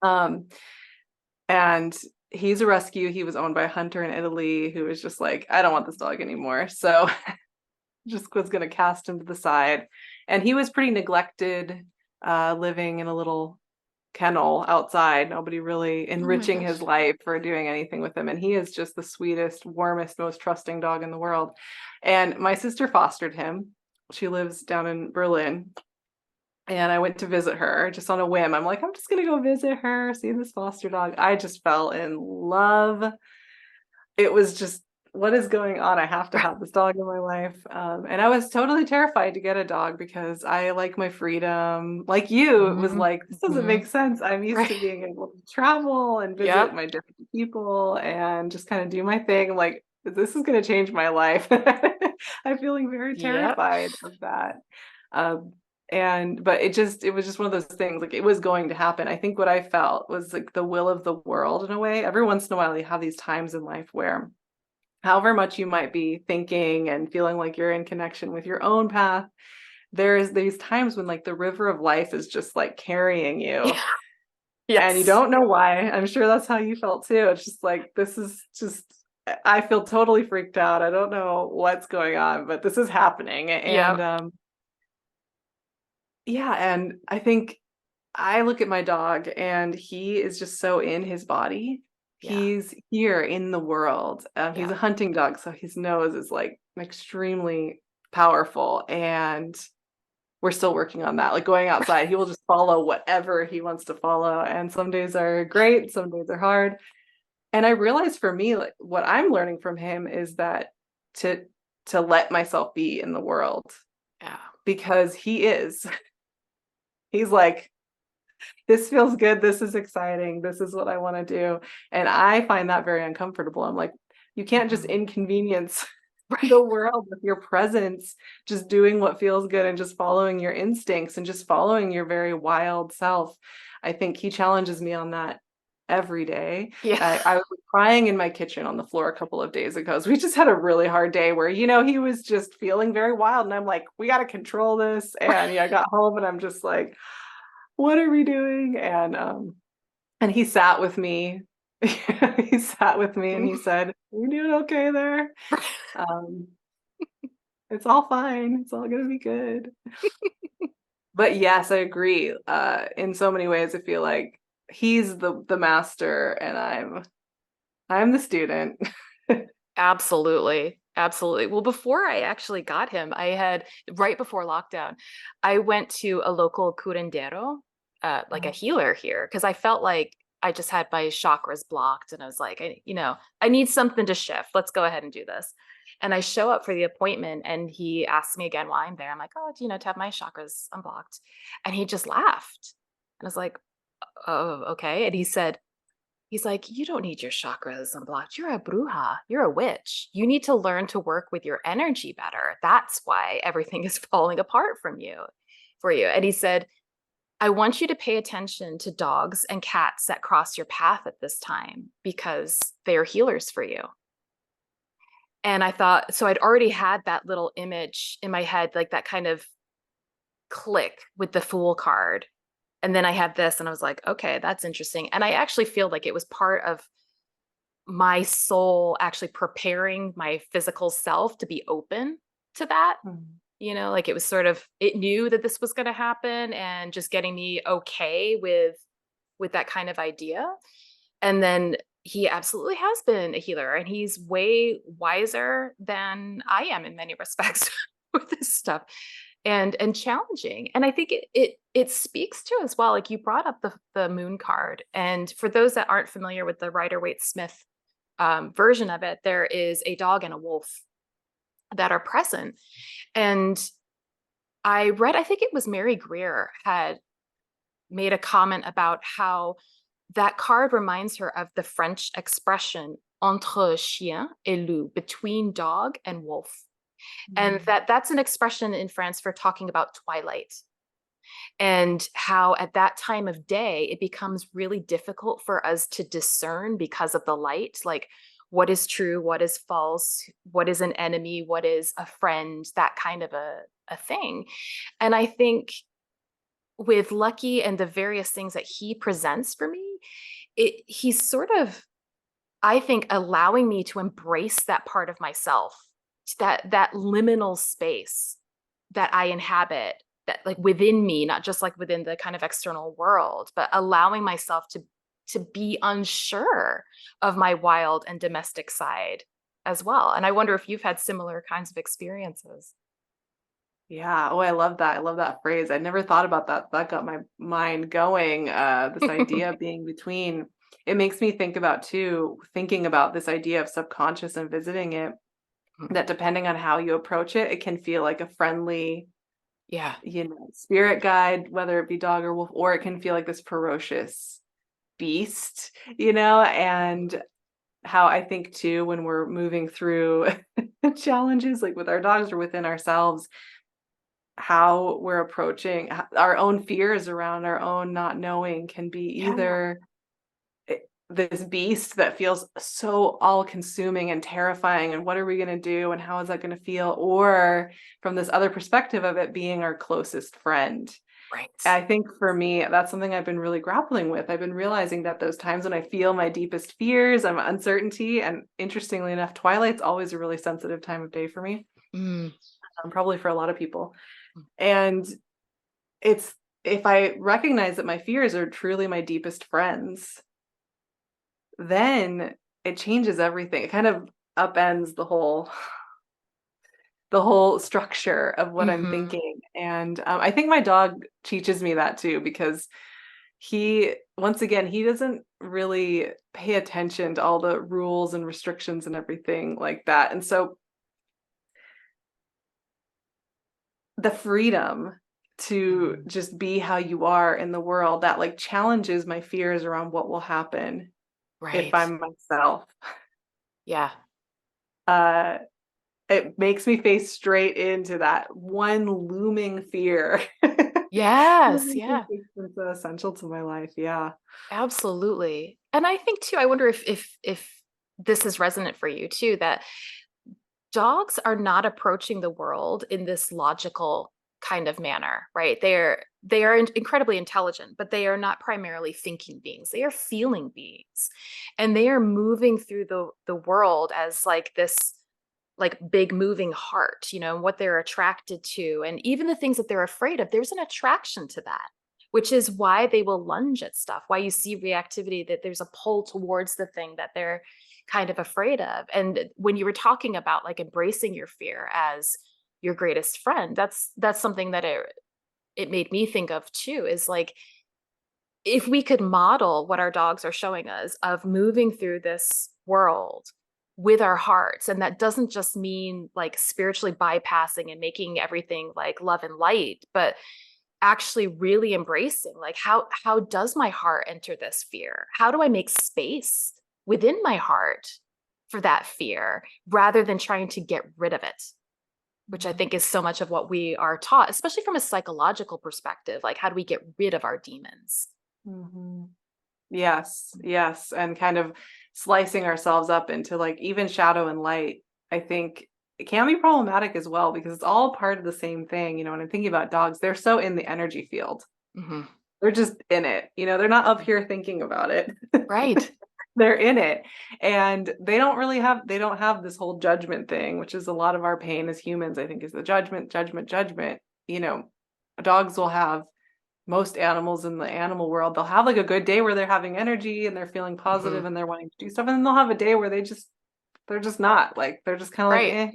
[SPEAKER 2] Um, and he's a rescue. He was owned by a hunter in Italy who was just like, I don't want this dog anymore. So just was going to cast him to the side. And he was pretty neglected, living in a little kennel outside, nobody really
[SPEAKER 1] Oh my
[SPEAKER 2] enriching his
[SPEAKER 1] gosh.
[SPEAKER 2] life or doing anything with him. And he is just the sweetest, warmest, most trusting dog in the world. And my sister fostered him. She lives down in Berlin. And I went to visit her just on a whim. I'm like, I'm just going to go visit her, see this foster dog. I just fell in love. It was just, what is going on? I have to have this dog in my life. And I was totally terrified to get a dog because I like my freedom. Like you, it was like, this doesn't
[SPEAKER 1] Mm-hmm.
[SPEAKER 2] make sense. I'm used
[SPEAKER 1] Right.
[SPEAKER 2] to being able to travel and visit
[SPEAKER 1] Yep.
[SPEAKER 2] my different people and just kind of do my thing. I'm like, this is going to change my life. I'm feeling very
[SPEAKER 1] Yep.
[SPEAKER 2] terrified of that. Um, but it was just one of those things, like it was going to happen. I think what I felt was like the will of the world in a way. Every once in a while you have these times in life where however much you might be thinking and feeling like you're in connection with your own path, there's these times when like the river of life is just like carrying you and you
[SPEAKER 1] Yes.
[SPEAKER 2] don't know why. I'm sure that's how you felt too. It's just like, this is just, I feel totally freaked out. I don't know what's going on, but this is happening. And
[SPEAKER 1] Yep.
[SPEAKER 2] yeah, and I think I look at my dog and he is just so in his body.
[SPEAKER 1] Yeah.
[SPEAKER 2] He's here in the world. He's
[SPEAKER 1] Yeah.
[SPEAKER 2] a hunting dog, so his nose is like extremely powerful. And we're still working on that. Like going outside, he will just follow whatever he wants to follow. And some days are great, some days are hard. And I realized for me, like what I'm learning from him is that to to let myself be in the world
[SPEAKER 1] Yeah.
[SPEAKER 2] because he is. He's like, this feels good. This is exciting. This is what I want to do. And I find that very uncomfortable. I'm like, you can't just
[SPEAKER 1] Mhm.
[SPEAKER 2] inconvenience
[SPEAKER 1] Right.
[SPEAKER 2] the world with your presence, just doing what feels good and just following your instincts and just following your very wild self. I think he challenges me on that every day.
[SPEAKER 1] Yeah.
[SPEAKER 2] I was crying in my kitchen on the floor a couple of days ago. So we just had a really hard day where, he was just feeling very wild. And I'm like, we got to control this. And yeah, I got home and I'm just like, what are we doing? And he sat with me. He sat with me and he said, you doing okay there? Um, it's all fine. It's all gonna be good. But yes, I agree. In so many ways, I feel like he's the master and I'm the student.
[SPEAKER 1] Absolutely. Absolutely. Well, before I actually got him, right before lockdown, I went to a local curandero, like a healer here, because I felt like I just had my chakras blocked and I was like, I need something to shift. Let's go ahead and do this. And I show up for the appointment and he asked me again why I'm there. I'm like, oh, to have my chakras unblocked. And he just laughed. And I was like, oh, okay. And he's like, you don't need your chakras unblocked. You're a bruja. You're a witch. You need to learn to work with your energy better. That's why everything is falling apart for you. And he said, I want you to pay attention to dogs and cats that cross your path at this time because they are healers for you. And I thought, so I'd already had that little image in my head, like that kind of click with the Fool card. And then I had this and I was like, okay, that's interesting. And I actually feel like it was part of my soul actually preparing my physical self to be open to that.
[SPEAKER 2] Mhm.
[SPEAKER 1] Like it was sort of, it knew that this was going to happen and just getting me okay with that kind of idea. And then he absolutely has been a healer and he's way wiser than I am in many respects with this stuff. and challenging. And I think it speaks to as well, like you brought up the moon card. And for those that aren't familiar with the Rider Waite Smith version of it, there is a dog and a wolf that are present. And I read, I think it was Mary Greer had made a comment about how that card reminds her of the French expression entre chien et loup, between dog and wolf. And
[SPEAKER 2] Mm.
[SPEAKER 1] that's an expression in France for talking about twilight, and how at that time of day it becomes really difficult for us to discern because of the light, like what is true, what is false, what is an enemy, what is a friend, that kind of a thing. And I think with Lucky and the various things that he presents for me, he's sort of, I think, allowing me to embrace that part of myself, that liminal space that I inhabit, that like within me, not just like within the kind of external world, but allowing myself to be unsure of my wild and domestic side as well. And I wonder if you've had similar kinds of experiences.
[SPEAKER 2] Yeah. Oh, I love that. I love that phrase. I never thought about that. That got my mind going. This idea of being between. It makes me think about too, thinking about this idea of subconscious and visiting it, that depending on how you approach it, it can feel like a friendly,
[SPEAKER 1] Yeah.
[SPEAKER 2] spirit guide, whether it be dog or wolf, or it can feel like this ferocious beast, and how I think too, when we're moving through challenges like with our dogs or within ourselves, how we're approaching our own fears around our own not knowing can be
[SPEAKER 1] Yeah.
[SPEAKER 2] either this beast that feels so all consuming and terrifying, and what are we going to do and how is that going to feel, or from this other perspective of it being our closest friend.
[SPEAKER 1] Right.
[SPEAKER 2] I think for me, that's something I've been really grappling with. I've been realizing that those times when I feel my deepest fears, I'm uncertainty, and interestingly enough, Twilight's always a really sensitive time of day for me,
[SPEAKER 1] Mm.
[SPEAKER 2] probably for a lot of people. And it's, if I recognize that my fears are truly my deepest friends, then it changes everything. It kind of upends the whole structure of what I'm
[SPEAKER 1] Mm-hmm.
[SPEAKER 2] thinking. And I think my dog teaches me that too, because he, once again, he doesn't really pay attention to all the rules and restrictions and everything like that. And so the freedom to
[SPEAKER 1] Mm-hmm.
[SPEAKER 2] just be how you are in the world, that like challenges my fears around what will happen if
[SPEAKER 1] Right.
[SPEAKER 2] I'm myself.
[SPEAKER 1] Yeah.
[SPEAKER 2] Uh, it makes me face straight into that one looming fear.
[SPEAKER 1] Yes. Yeah.
[SPEAKER 2] It's so essential to my life. Yeah.
[SPEAKER 1] Absolutely. And I think too, I wonder if this is resonant for you too, that dogs are not approaching the world in this logical kind of manner, right? They are incredibly intelligent, but they are not primarily thinking beings. They are feeling beings. And they are moving through the world as like this like big moving heart, what they're attracted to, and even the things that they're afraid of, there's an attraction to that, which is why they will lunge at stuff, why you see reactivity, that there's a pull towards the thing that they're kind of afraid of. And when you were talking about like embracing your fear as your greatest friend, that's something that it made me think of too, is like if we could model what our dogs are showing us of moving through this world with our hearts, and that doesn't just mean like spiritually bypassing and making everything like love and light, but actually really embracing like how does my heart enter this fear, how do I make space within my heart for that fear rather than trying to get rid of it, which I think is so much of what we are taught, especially from a psychological perspective, like how do we get rid of our demons.
[SPEAKER 2] Mm-hmm. Yes, yes, and kind of slicing ourselves up into like even shadow and light, I think it can be problematic as well, because it's all part of the same thing. When I'm thinking about dogs, they're so in the energy field.
[SPEAKER 1] Mm-hmm.
[SPEAKER 2] They're just in it. They're not up here thinking about it.
[SPEAKER 1] Right.
[SPEAKER 2] They're in it. And they don't have this whole judgment thing, which is a lot of our pain as humans, I think, is the judgment, judgment, judgment. You know, dogs will have, most animals in the animal world, they'll have like a good day where they're having energy and they're feeling
[SPEAKER 1] Mm-hmm.
[SPEAKER 2] positive and they're wanting to do stuff. And then they'll have a day where they're just not, like, they're just kind of like,
[SPEAKER 1] Right.
[SPEAKER 2] eh.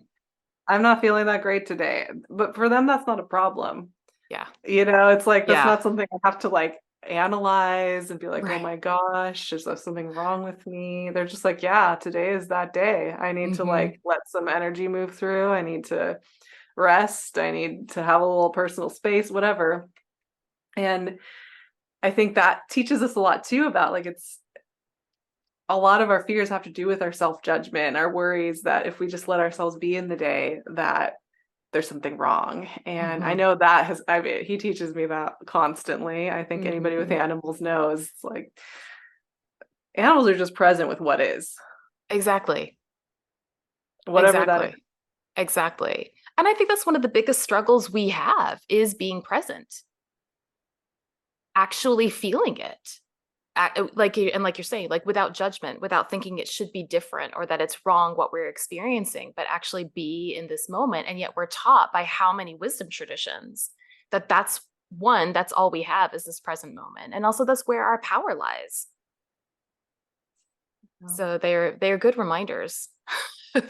[SPEAKER 2] I'm not feeling that great today. But for them, that's not a problem.
[SPEAKER 1] Yeah.
[SPEAKER 2] It's like that's
[SPEAKER 1] Yeah.
[SPEAKER 2] not something I have to like analyze and be like, oh
[SPEAKER 1] Right.
[SPEAKER 2] my gosh, is there something wrong with me? They're just like, yeah, today is that day. I need to
[SPEAKER 1] Mm-hmm.
[SPEAKER 2] like let some energy move through. I need to rest. I need to have a little personal space, whatever. And I think that teaches us a lot too about like it's a lot of our fears have to do with our self-judgment, our worries that if we just let ourselves be in the day, that there's something wrong. And I
[SPEAKER 1] Mm-hmm.
[SPEAKER 2] know that I mean, he teaches me that constantly. I think anybody with
[SPEAKER 1] Mm-hmm.
[SPEAKER 2] animals knows it's like animals are just present with what is,
[SPEAKER 1] Exactly.
[SPEAKER 2] whatever that is.
[SPEAKER 1] Exactly. Exactly. And I think that's one of the biggest struggles we have is being present, actually feeling it. Like you're saying, like without judgment, without thinking it should be different or that it's wrong what we're experiencing, but actually be in this moment. And yet we're taught by how many wisdom traditions that that's all we have is this present moment. And also that's where our power lies. So they're good reminders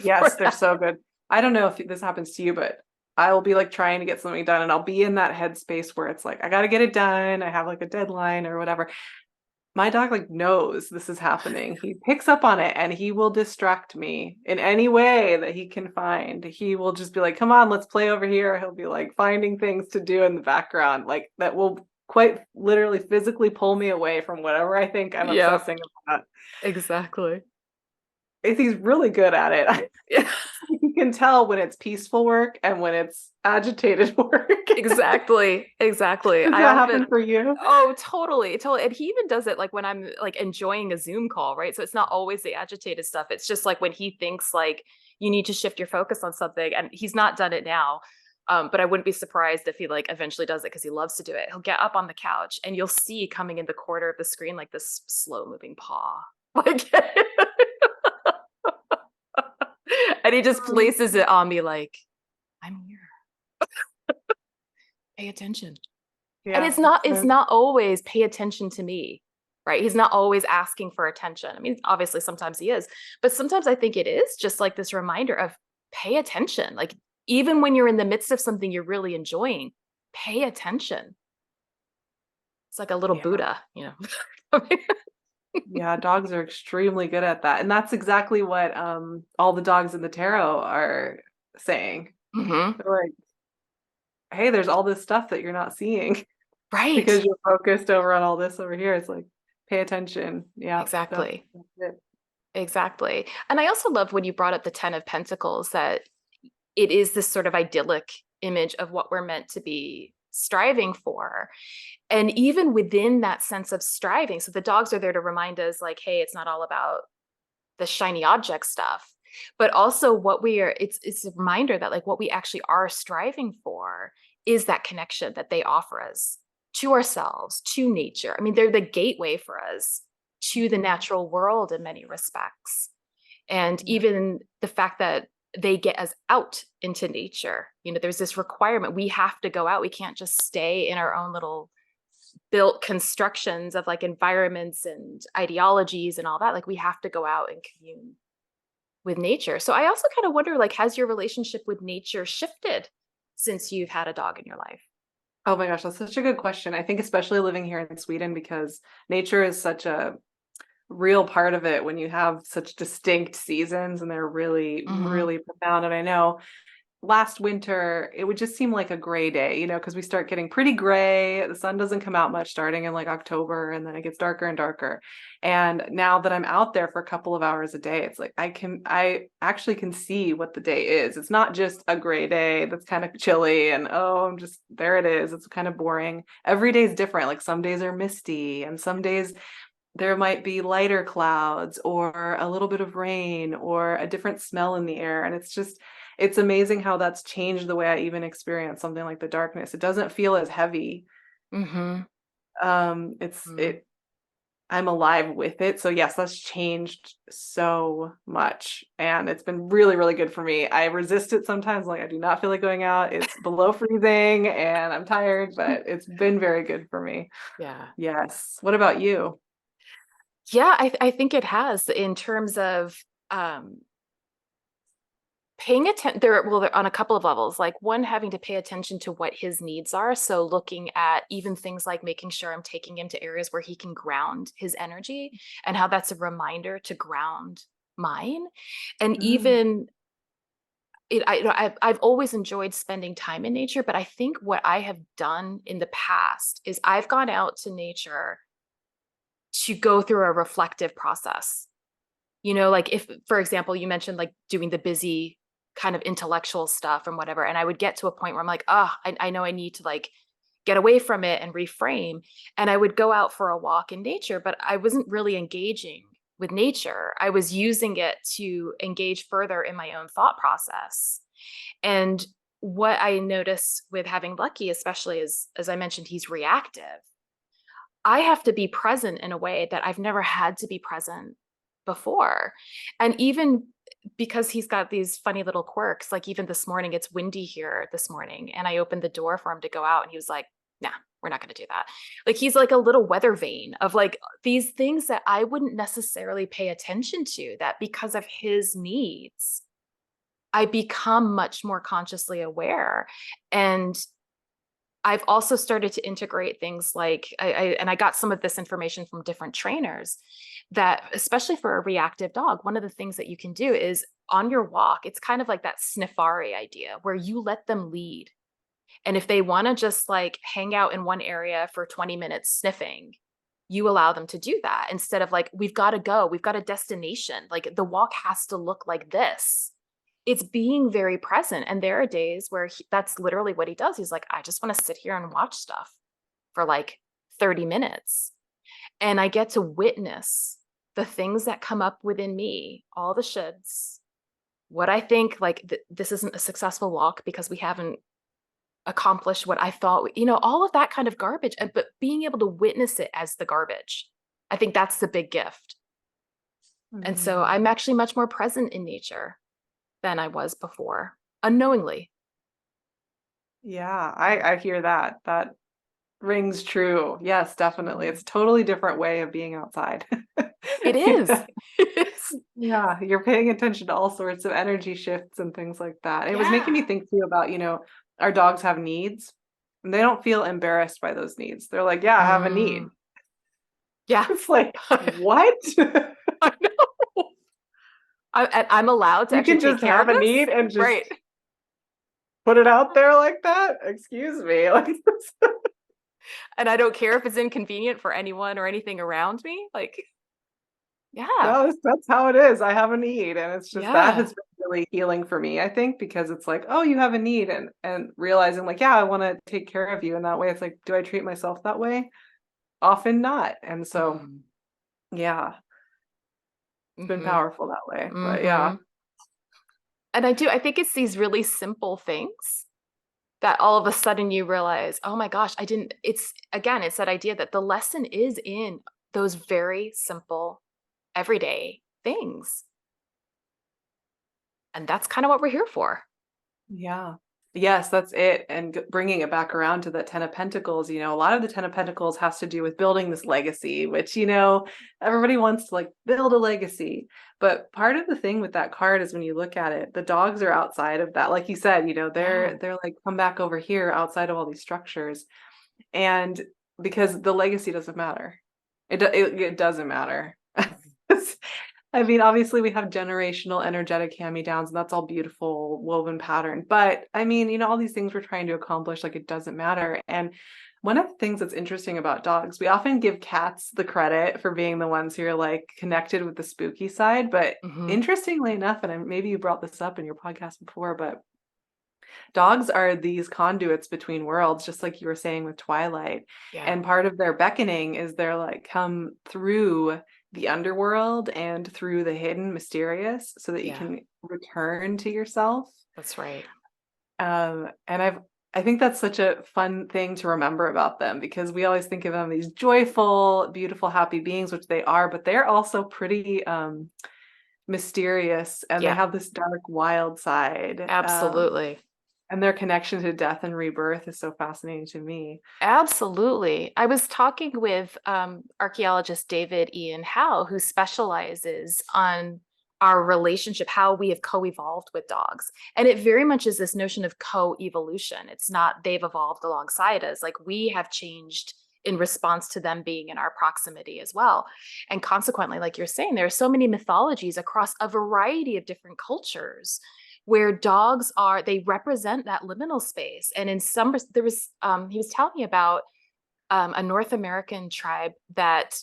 [SPEAKER 2] Yes,
[SPEAKER 1] for
[SPEAKER 2] they're
[SPEAKER 1] that.
[SPEAKER 2] so good. I don't know if this happens to you, but I will be like trying to get something done and I'll be in that headspace where it's like, I got to get it done. I have like a deadline or whatever. My dog like knows this is happening. He picks up on it and he will distract me in any way that he can find. He will just be like, "Come on, let's play over here." He'll be like finding things to do in the background, like that will quite literally physically pull me away from whatever I think I'm
[SPEAKER 1] Yep,
[SPEAKER 2] obsessing about.
[SPEAKER 1] exactly.
[SPEAKER 2] He's really good at it.
[SPEAKER 1] Yeah.
[SPEAKER 2] You can tell when it's peaceful work and when it's agitated work.
[SPEAKER 1] Exactly. Exactly.
[SPEAKER 2] Does
[SPEAKER 1] I
[SPEAKER 2] that
[SPEAKER 1] often
[SPEAKER 2] happen for you?
[SPEAKER 1] Oh, totally, totally. And he even does it like when I'm like enjoying a Zoom call, right? So it's not always the agitated stuff. It's just like when he thinks like you need to shift your focus on something, and he's not done it now. But I wouldn't be surprised if he like eventually does it because he loves to do it. He'll get up on the couch and you'll see coming in the corner of the screen like this slow moving paw. Like and he just places it on me like, I'm here. Pay attention. And
[SPEAKER 2] Yeah,
[SPEAKER 1] it's not always pay attention to me, right? He's not always asking for attention. I mean, obviously sometimes he is, but sometimes I think it is just like this reminder of pay attention. Like even when you're in the midst of something you're really enjoying, pay attention. It's like a little
[SPEAKER 2] yeah.
[SPEAKER 1] Buddha, you know.
[SPEAKER 2] Yeah, dogs are extremely good at that. And that's exactly what all the dogs in the tarot are saying.
[SPEAKER 1] Hmm.
[SPEAKER 2] They're like, hey, there's all this stuff that you're not seeing
[SPEAKER 1] Right.
[SPEAKER 2] because you're focused over on all this over here. It's like, pay attention. Yeah,
[SPEAKER 1] Exactly.
[SPEAKER 2] that's it.
[SPEAKER 1] Exactly. And I also love when you brought up the 10 of Pentacles that it is this sort of idyllic image of what we're meant to be striving for. And even within that sense of striving, so the dogs are there to remind us, like, hey, it's not all about the shiny object stuff, but also what we are, it's a reminder that like what we actually are striving for is that connection that they offer us to ourselves, to nature. I mean, they're the gateway for us to the
[SPEAKER 2] Mhm.
[SPEAKER 1] natural world in many respects. And
[SPEAKER 2] Yeah.
[SPEAKER 1] even the fact that they get us out into nature, there's this requirement. We have to go out. We can't just stay in our own little built constructions of like environments and ideologies and all that. Like we have to go out and commune with nature. So I also kind of wonder, like, has your relationship with nature shifted since you've had a dog in your life?
[SPEAKER 2] Oh my gosh, that's such a good question. I think especially living here in Sweden because nature is such a real part of it when you have such distinct seasons and they're really,
[SPEAKER 1] Mm-hmm.
[SPEAKER 2] really profound. And I know last winter, it would just seem like a gray day, because we start getting pretty gray. The sun doesn't come out much starting in like October, and then it gets darker and darker. And now that I'm out there for a couple of hours a day, it's like I actually can see what the day is. It's not just a gray day that's kind of chilly and oh, I'm just there it is. It's kind of boring. Every day is different. Like some days are misty, and some days there might be lighter clouds or a little bit of rain or a different smell in the air. And it's amazing how that's changed the way I even experience something like the darkness. It doesn't feel as heavy.
[SPEAKER 1] Mm-hmm.
[SPEAKER 2] It's
[SPEAKER 1] Mm-hmm.
[SPEAKER 2] it I'm alive with it. So yes, that's changed so much. And it's been really, really good for me. I resist it sometimes, like I do not feel like going out. It's below freezing and I'm tired, but it's been very good for me.
[SPEAKER 1] Yeah.
[SPEAKER 2] Yes. What about you?
[SPEAKER 1] Yeah, I think it has in terms of um, paying attention there, well, they're on a couple of levels. Like one, having to pay attention to what his needs are. So looking at even things like making sure I'm taking him to areas where he can ground his energy, and how that's a reminder to ground mine. And
[SPEAKER 2] Mm.
[SPEAKER 1] even I've always enjoyed spending time in nature, but I think what I have done in the past is I've gone out to nature to go through a reflective process. Like if, for example, you mentioned like doing the busy kind of intellectual stuff and whatever, and I would get to a point where I'm like, oh, I know I need to like get away from it and reframe. And I would go out for a walk in nature, but I wasn't really engaging with nature. I was using it to engage further in my own thought process. And what I notice with having Lucky, especially as I mentioned, he's reactive. I have to be present in a way that I've never had to be present before. And even because he's got these funny little quirks, like even this morning, it's windy here this morning, and I opened the door for him to go out, and he was like, nah, we're not going to do that. Like he's like a little weather vane of like these things that I wouldn't necessarily pay attention to, that because of his needs, I become much more consciously aware. And I've also started to integrate things like I got some of this information from different trainers, that especially for a reactive dog, one of the things that you can do is on your walk, it's kind of like that sniffari idea where you let them lead. And if they want to just like hang out in one area for 20 minutes sniffing, you allow them to do that instead of like, we've got to go, we've got a destination. Like the walk has to look like this. It's being very present. And there are days where that's literally what he does. He's like, I just want to sit here and watch stuff for like 30 minutes. And I get to witness the things that come up within me, all the shoulds, what I think like this isn't a successful walk because we haven't accomplished what I thought, all of that kind of garbage. But being able to witness it as the garbage, I think that's the big gift. And so
[SPEAKER 2] Mm.
[SPEAKER 1] I'm actually much more present in nature than I was before, unknowingly.
[SPEAKER 2] Yeah, I hear that. That rings true. Yes, definitely. It's a totally different way of being outside.
[SPEAKER 1] It is.
[SPEAKER 2] Yeah.
[SPEAKER 1] It is.
[SPEAKER 2] Yeah, you're paying attention to all sorts of energy shifts and things like that. It was making
[SPEAKER 1] Yeah.
[SPEAKER 2] me think too about, our dogs have needs and they don't feel embarrassed by those needs. They're like, yeah, I have a
[SPEAKER 1] Mm,
[SPEAKER 2] need.
[SPEAKER 1] yeah.
[SPEAKER 2] It's like, what?
[SPEAKER 1] I know. I'm allowed to
[SPEAKER 2] You
[SPEAKER 1] actually
[SPEAKER 2] can
[SPEAKER 1] take
[SPEAKER 2] just
[SPEAKER 1] care of
[SPEAKER 2] have a
[SPEAKER 1] this?
[SPEAKER 2] need and just
[SPEAKER 1] Right.
[SPEAKER 2] put it out there like that? Excuse me. Like,
[SPEAKER 1] And I don't care if it's inconvenient for anyone or anything around me. Like, yeah.
[SPEAKER 2] no, that's how it is. I have a need. And it's just that
[SPEAKER 1] Yeah.
[SPEAKER 2] has been really healing for me, I think, because it's like, oh, you have a need and realizing like, yeah, I want to take care of you in that way. It's like, do I treat myself that way? Often not. And so,
[SPEAKER 1] Mm-hmm.
[SPEAKER 2] yeah, it's been
[SPEAKER 1] Mm-hmm.
[SPEAKER 2] powerful that way. But yeah.
[SPEAKER 1] Mm-hmm. And I think it's these really simple things that all of a sudden you realize, oh my gosh, I didn't, it's that idea that the lesson is in those very simple, everyday things. And that's kind of what we're here for.
[SPEAKER 2] Yeah. Yes, that's it. And bringing it back around to the 10 of Pentacles, a lot of the 10 of Pentacles has to do with building this legacy, which, everybody wants to like build a legacy. But part of the thing with that card is when you look at it, the dogs are outside of that. Like you said,
[SPEAKER 1] Yeah.
[SPEAKER 2] they're like, come back over here outside of all these structures. And because the legacy doesn't matter. It doesn't matter. I mean, obviously we have generational energetic hand-me-downs, and that's all beautiful woven pattern. But I mean, all these things we're trying to accomplish, like it doesn't matter. And one of the things that's interesting about dogs, we often give cats the credit for being the ones who are like connected with the spooky side. But
[SPEAKER 1] Hmm.
[SPEAKER 2] interestingly enough, and maybe you brought this up in your podcast before, but dogs are these conduits between worlds, just like you were saying with Twilight.
[SPEAKER 1] Yeah.
[SPEAKER 2] And part of their beckoning is they're like, come through the underworld and through the hidden mysterious so that you
[SPEAKER 1] Yeah.
[SPEAKER 2] can return to yourself.
[SPEAKER 1] That's right.
[SPEAKER 2] And I think that's such a fun thing to remember about them, because we always think of them these joyful, beautiful, happy beings, which they are, but they're also pretty mysterious, and they
[SPEAKER 1] Yeah.
[SPEAKER 2] have this dark, wild side.
[SPEAKER 1] Absolutely.
[SPEAKER 2] And their connection to death and rebirth is so fascinating to me.
[SPEAKER 1] Absolutely. I was talking with archaeologist David Ian Howe, who specializes on our relationship, how we have co-evolved with dogs. And it very much is this notion of co-evolution. It's not they've evolved alongside us. Like we have changed in response to them being in our proximity as well. And consequently, like you're saying, there are so many mythologies across a variety of different cultures where dogs they represent that liminal space. And in some, there was, he was telling me about a North American tribe that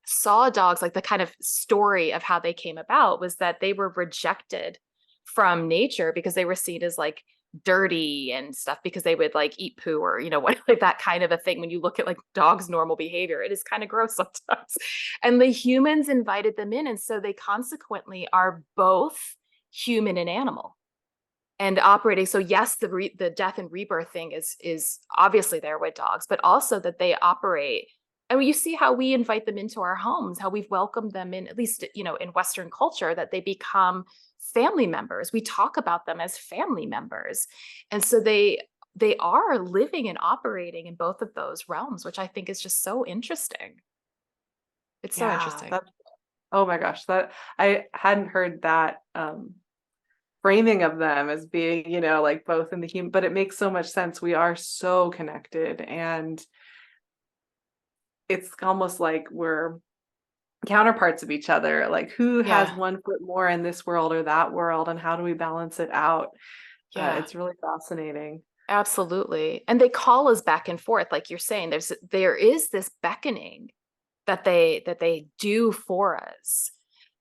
[SPEAKER 1] saw dogs, like the kind of story of how they came about was that they were rejected from nature because they were seen as like dirty and stuff because they would like eat poo or what, like that kind of a thing. When you look at like dogs' normal behavior, it is kind of gross sometimes. And the humans invited them in, and so they consequently are both human and animal and operating. So yes, the death and rebirth thing is obviously there with dogs, but also that they operate. And you see how we invite them into our homes, how we've welcomed them in, at least, in Western culture, that they become family members. We talk about them as family members. And so they are living and operating in both of those realms, which I think is just so interesting. It's so interesting.
[SPEAKER 2] Oh my gosh, that I hadn't heard that framing of them as being, like both in the human, but it makes so much sense. We are so connected, and it's almost like we're counterparts of each other. Like who has one foot more in this world or that world, and how do we balance it out? It's really fascinating.
[SPEAKER 1] Absolutely. And they call us back and forth, like you're saying. There is this beckoning that they do for us.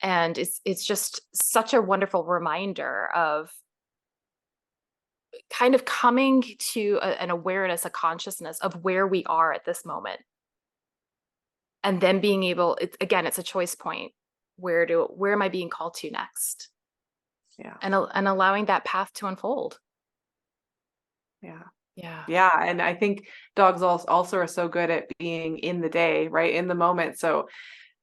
[SPEAKER 1] And it's just such a wonderful reminder of kind of coming to an awareness, a consciousness of where we are at this moment. And then being able, it's a choice point. Where am I being called to next?
[SPEAKER 2] Yeah.
[SPEAKER 1] And allowing that path to unfold.
[SPEAKER 2] Yeah. And I think dogs also are so good at being in the day, right? In the moment. So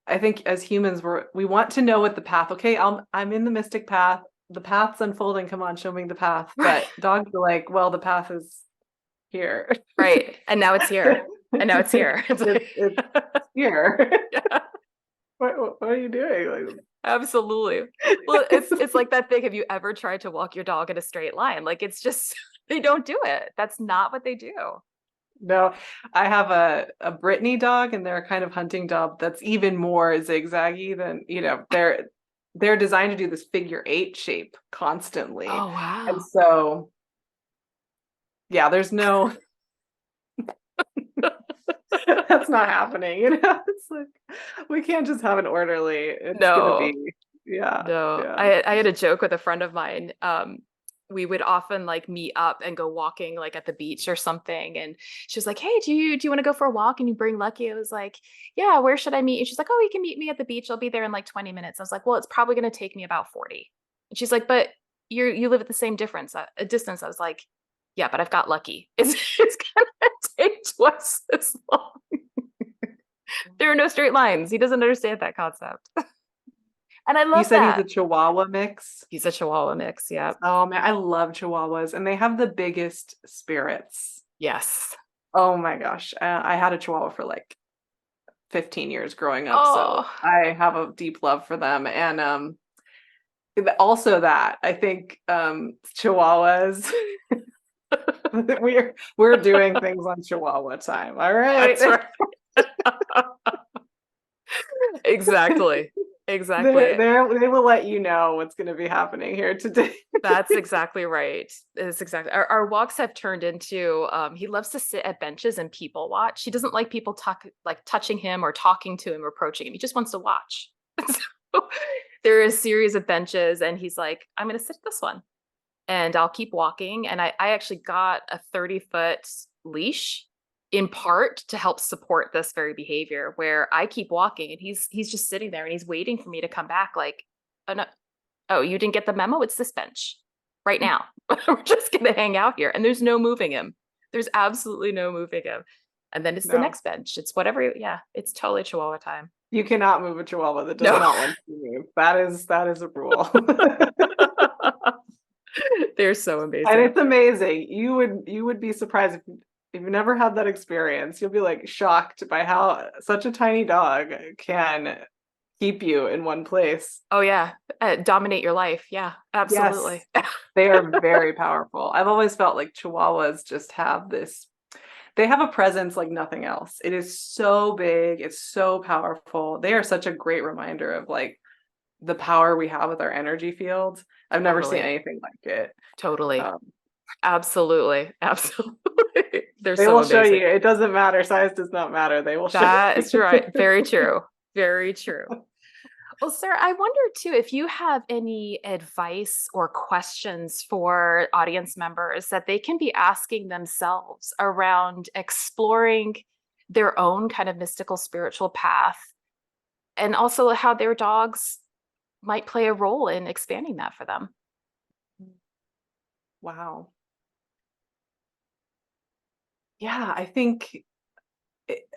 [SPEAKER 2] I think as humans, we want to know what the path, okay, I'm in the mystic path. The path's unfolding. Come on, show me the path. But dogs are like, well, the path is here.
[SPEAKER 1] Right. And now it's here. And now it's here.
[SPEAKER 2] It's here. Yeah. What are you doing? Like,
[SPEAKER 1] absolutely. Well, it's like that thing. Have you ever tried to walk your dog in a straight line? Like it's just, they don't do it. That's not what they do.
[SPEAKER 2] No, I have a Brittany dog, and they're a kind of hunting dog that's even more zigzaggy than, they're designed to do this figure 8 shape constantly.
[SPEAKER 1] Oh, wow.
[SPEAKER 2] And so, yeah, there's no, that's not happening. It's like, we can't just have an orderly. It's gonna be,
[SPEAKER 1] No.
[SPEAKER 2] Yeah.
[SPEAKER 1] I had a joke with a friend of mine. We would often like meet up and go walking like at the beach or something. And she was like, hey, do you want to go for a walk and you bring Lucky? I was like, yeah, where should I meet? And she's like, oh, you can meet me at the beach. I'll be there in like 20 minutes. I was like, well, it's probably going to take me about 40. And she's like, but you live at the same a distance. I was like, yeah, but I've got Lucky. It's going to take twice as long. There are no straight lines. He doesn't understand that concept. And I love
[SPEAKER 2] You said
[SPEAKER 1] that.
[SPEAKER 2] he's a Chihuahua mix?
[SPEAKER 1] He's a Chihuahua mix, yeah.
[SPEAKER 2] Oh man, I love Chihuahuas, and they have the biggest spirits.
[SPEAKER 1] Yes.
[SPEAKER 2] Oh my gosh. I had a Chihuahua for like 15 years growing up, so I have a deep love for them. And also that I think Chihuahuas we're doing things on Chihuahua time. All right.
[SPEAKER 1] That's right. Exactly.
[SPEAKER 2] They will let you know what's going to be happening here today.
[SPEAKER 1] That's exactly right. It's exactly our walks have turned into he loves to sit at benches and people watch. He doesn't like people touching him or talking to him or approaching him. He just wants to watch. So there are a series of benches and he's like, I'm gonna sit at this one and I'll keep walking. And I actually got a 30-foot leash in part to help support this very behavior where I keep walking and he's just sitting there and he's waiting for me to come back like, oh, no. Oh, you didn't get the memo? It's this bench right now. We're just going to hang out here. And there's no moving him. There's absolutely no moving him. And then it's the next bench. It's whatever. Yeah, it's totally Chihuahua time.
[SPEAKER 2] You cannot move a Chihuahua that does not want to move. That is a rule.
[SPEAKER 1] They're so amazing.
[SPEAKER 2] And it's amazing. You would be surprised if you've never had that experience. You'll be like shocked by how such a tiny dog can keep you in one place.
[SPEAKER 1] Oh yeah. Dominate your life. Yeah,
[SPEAKER 2] Yes,
[SPEAKER 1] absolutely.
[SPEAKER 2] they are very powerful. I've always felt like Chihuahuas just have this, they have a presence like nothing else. It is so big, it's so powerful. They are such a great reminder of like the power we have with our energy fields. I've never seen
[SPEAKER 1] Totally.
[SPEAKER 2] anything like it.
[SPEAKER 1] Totally.
[SPEAKER 2] Um,
[SPEAKER 1] Absolutely. Absolutely. They're
[SPEAKER 2] they
[SPEAKER 1] so
[SPEAKER 2] will show
[SPEAKER 1] amazing.
[SPEAKER 2] you. It doesn't matter. Size does not matter. They will show
[SPEAKER 1] That
[SPEAKER 2] you.
[SPEAKER 1] is right. Very true. Very true. Well, sir, I wonder too if you have any advice or questions for audience members that they can be asking themselves around exploring their own kind of mystical spiritual path, and also how their dogs might play a role in expanding that for them.
[SPEAKER 2] Wow. Yeah, I think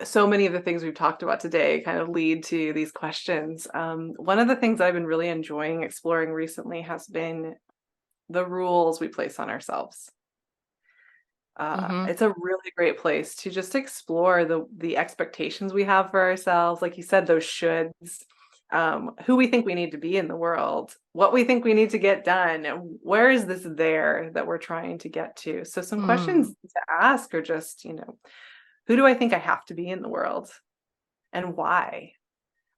[SPEAKER 2] so many of the things we've talked about today kind of lead to these questions. One of the things I've been really enjoying exploring recently has been the rules we place on ourselves.
[SPEAKER 1] Mm-hmm.
[SPEAKER 2] It's a really great place to just explore the expectations we have for ourselves, like you said, those shoulds, who we think we need to be in the world, what we think we need to get done, and where is this there that we're trying to get to. So some questions
[SPEAKER 1] Mm,
[SPEAKER 2] to ask are just, who do I think I have to be in the world and why?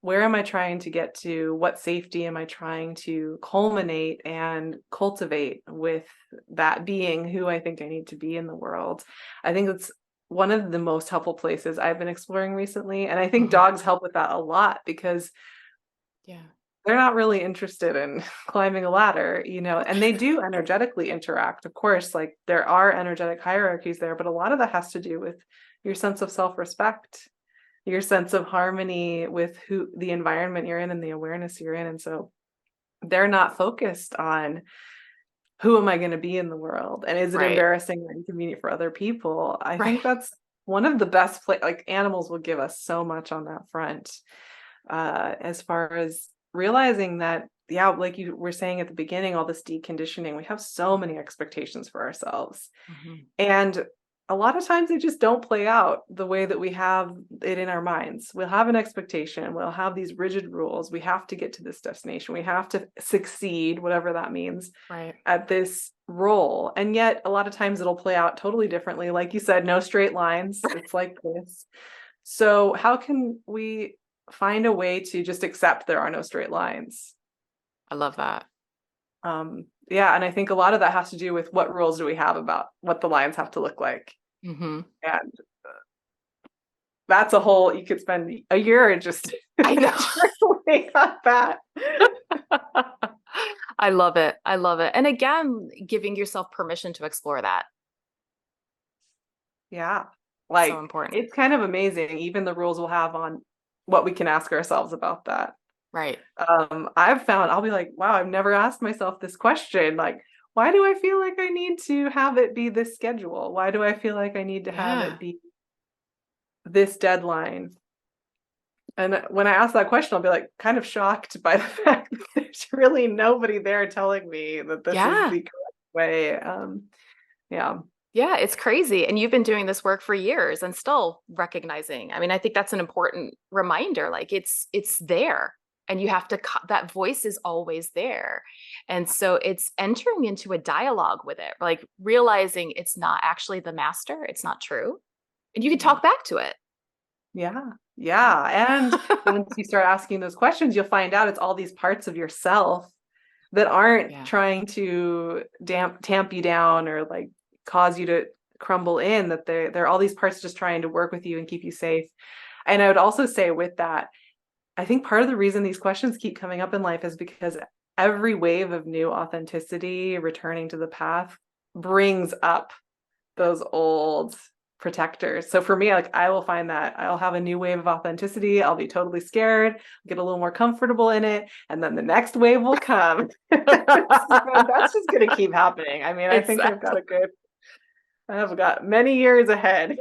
[SPEAKER 2] Where am I trying to get to? What safety am I trying to culminate and cultivate with that being who I think I need to be in the world? I think that's one of the most helpful places I've been exploring recently. And I think
[SPEAKER 1] mhm.
[SPEAKER 2] dogs help with that a lot because
[SPEAKER 1] Yeah.
[SPEAKER 2] they're not really interested in climbing a ladder, and they do energetically interact. Of course, like there are energetic hierarchies there, but a lot of that has to do with your sense of self-respect, your sense of harmony with who the environment you're in and the awareness you're in. And so they're not focused on who am I going to be in the world and is it
[SPEAKER 1] Right.
[SPEAKER 2] embarrassing or inconvenient for other people. I
[SPEAKER 1] Right.
[SPEAKER 2] think that's one of the best like animals will give us so much on that front, as far as realizing that, yeah, like you were saying at the beginning, all this deconditioning, we have so many expectations for ourselves.
[SPEAKER 1] Mhm.
[SPEAKER 2] And a lot of times they just don't play out the way that we have it in our minds. We'll have an expectation, we'll have these rigid rules. We have to get to this destination. We have to succeed, whatever that means,
[SPEAKER 1] Right.
[SPEAKER 2] at this role. And yet a lot of times it'll play out totally differently. Like you said, no straight lines. It's like this. So how can we find a way to just accept there are no straight lines?
[SPEAKER 1] I love that.
[SPEAKER 2] Yeah, and I think a lot of that has to do with what rules do we have about what the lines have to look like.
[SPEAKER 1] Hmm.
[SPEAKER 2] And that's a whole, you could spend a year just
[SPEAKER 1] I know.
[SPEAKER 2] journaling on that.
[SPEAKER 1] I love it. I love it. And again, giving yourself permission to explore that.
[SPEAKER 2] Yeah.
[SPEAKER 1] So
[SPEAKER 2] Like
[SPEAKER 1] important.
[SPEAKER 2] it's kind of amazing, even the rules we'll have on what we can ask ourselves about that.
[SPEAKER 1] Right.
[SPEAKER 2] I've found I'll be like, wow, I've never asked myself this question. Like, why do I feel like I need to have it be this schedule? Why do I feel like I need to have
[SPEAKER 1] Yeah.
[SPEAKER 2] it be this deadline? And when I ask that question, I'll be like kind of shocked by the fact that there's really nobody there telling me that this is
[SPEAKER 1] Yeah.
[SPEAKER 2] the correct way. Yeah.
[SPEAKER 1] Yeah. It's crazy. And you've been doing this work for years and still recognizing. I mean, I think that's an important reminder. Like it's there. And you have to, that voice is always there. And so it's entering into a dialogue with it, like realizing it's not actually the master, it's not true. And you can
[SPEAKER 2] Mhm.
[SPEAKER 1] talk back to it.
[SPEAKER 2] Yeah.
[SPEAKER 1] Yeah.
[SPEAKER 2] Yeah. And once you start asking those questions, you'll find out it's all these parts of yourself that aren't
[SPEAKER 1] Yeah.
[SPEAKER 2] trying to tamp you down or like cause you to crumble in, that they're all these parts just trying to work with you and keep you safe. And I would also say with that, I think part of the reason these questions keep coming up in life is because every wave of new authenticity, returning to the path, brings up those old protectors. So for me, like I will find that I'll have a new wave of authenticity. I'll be totally scared, get a little more comfortable in it, and then the next wave will come. So that's just going to keep happening. I mean, I think
[SPEAKER 1] Exactly.
[SPEAKER 2] I've got many years ahead.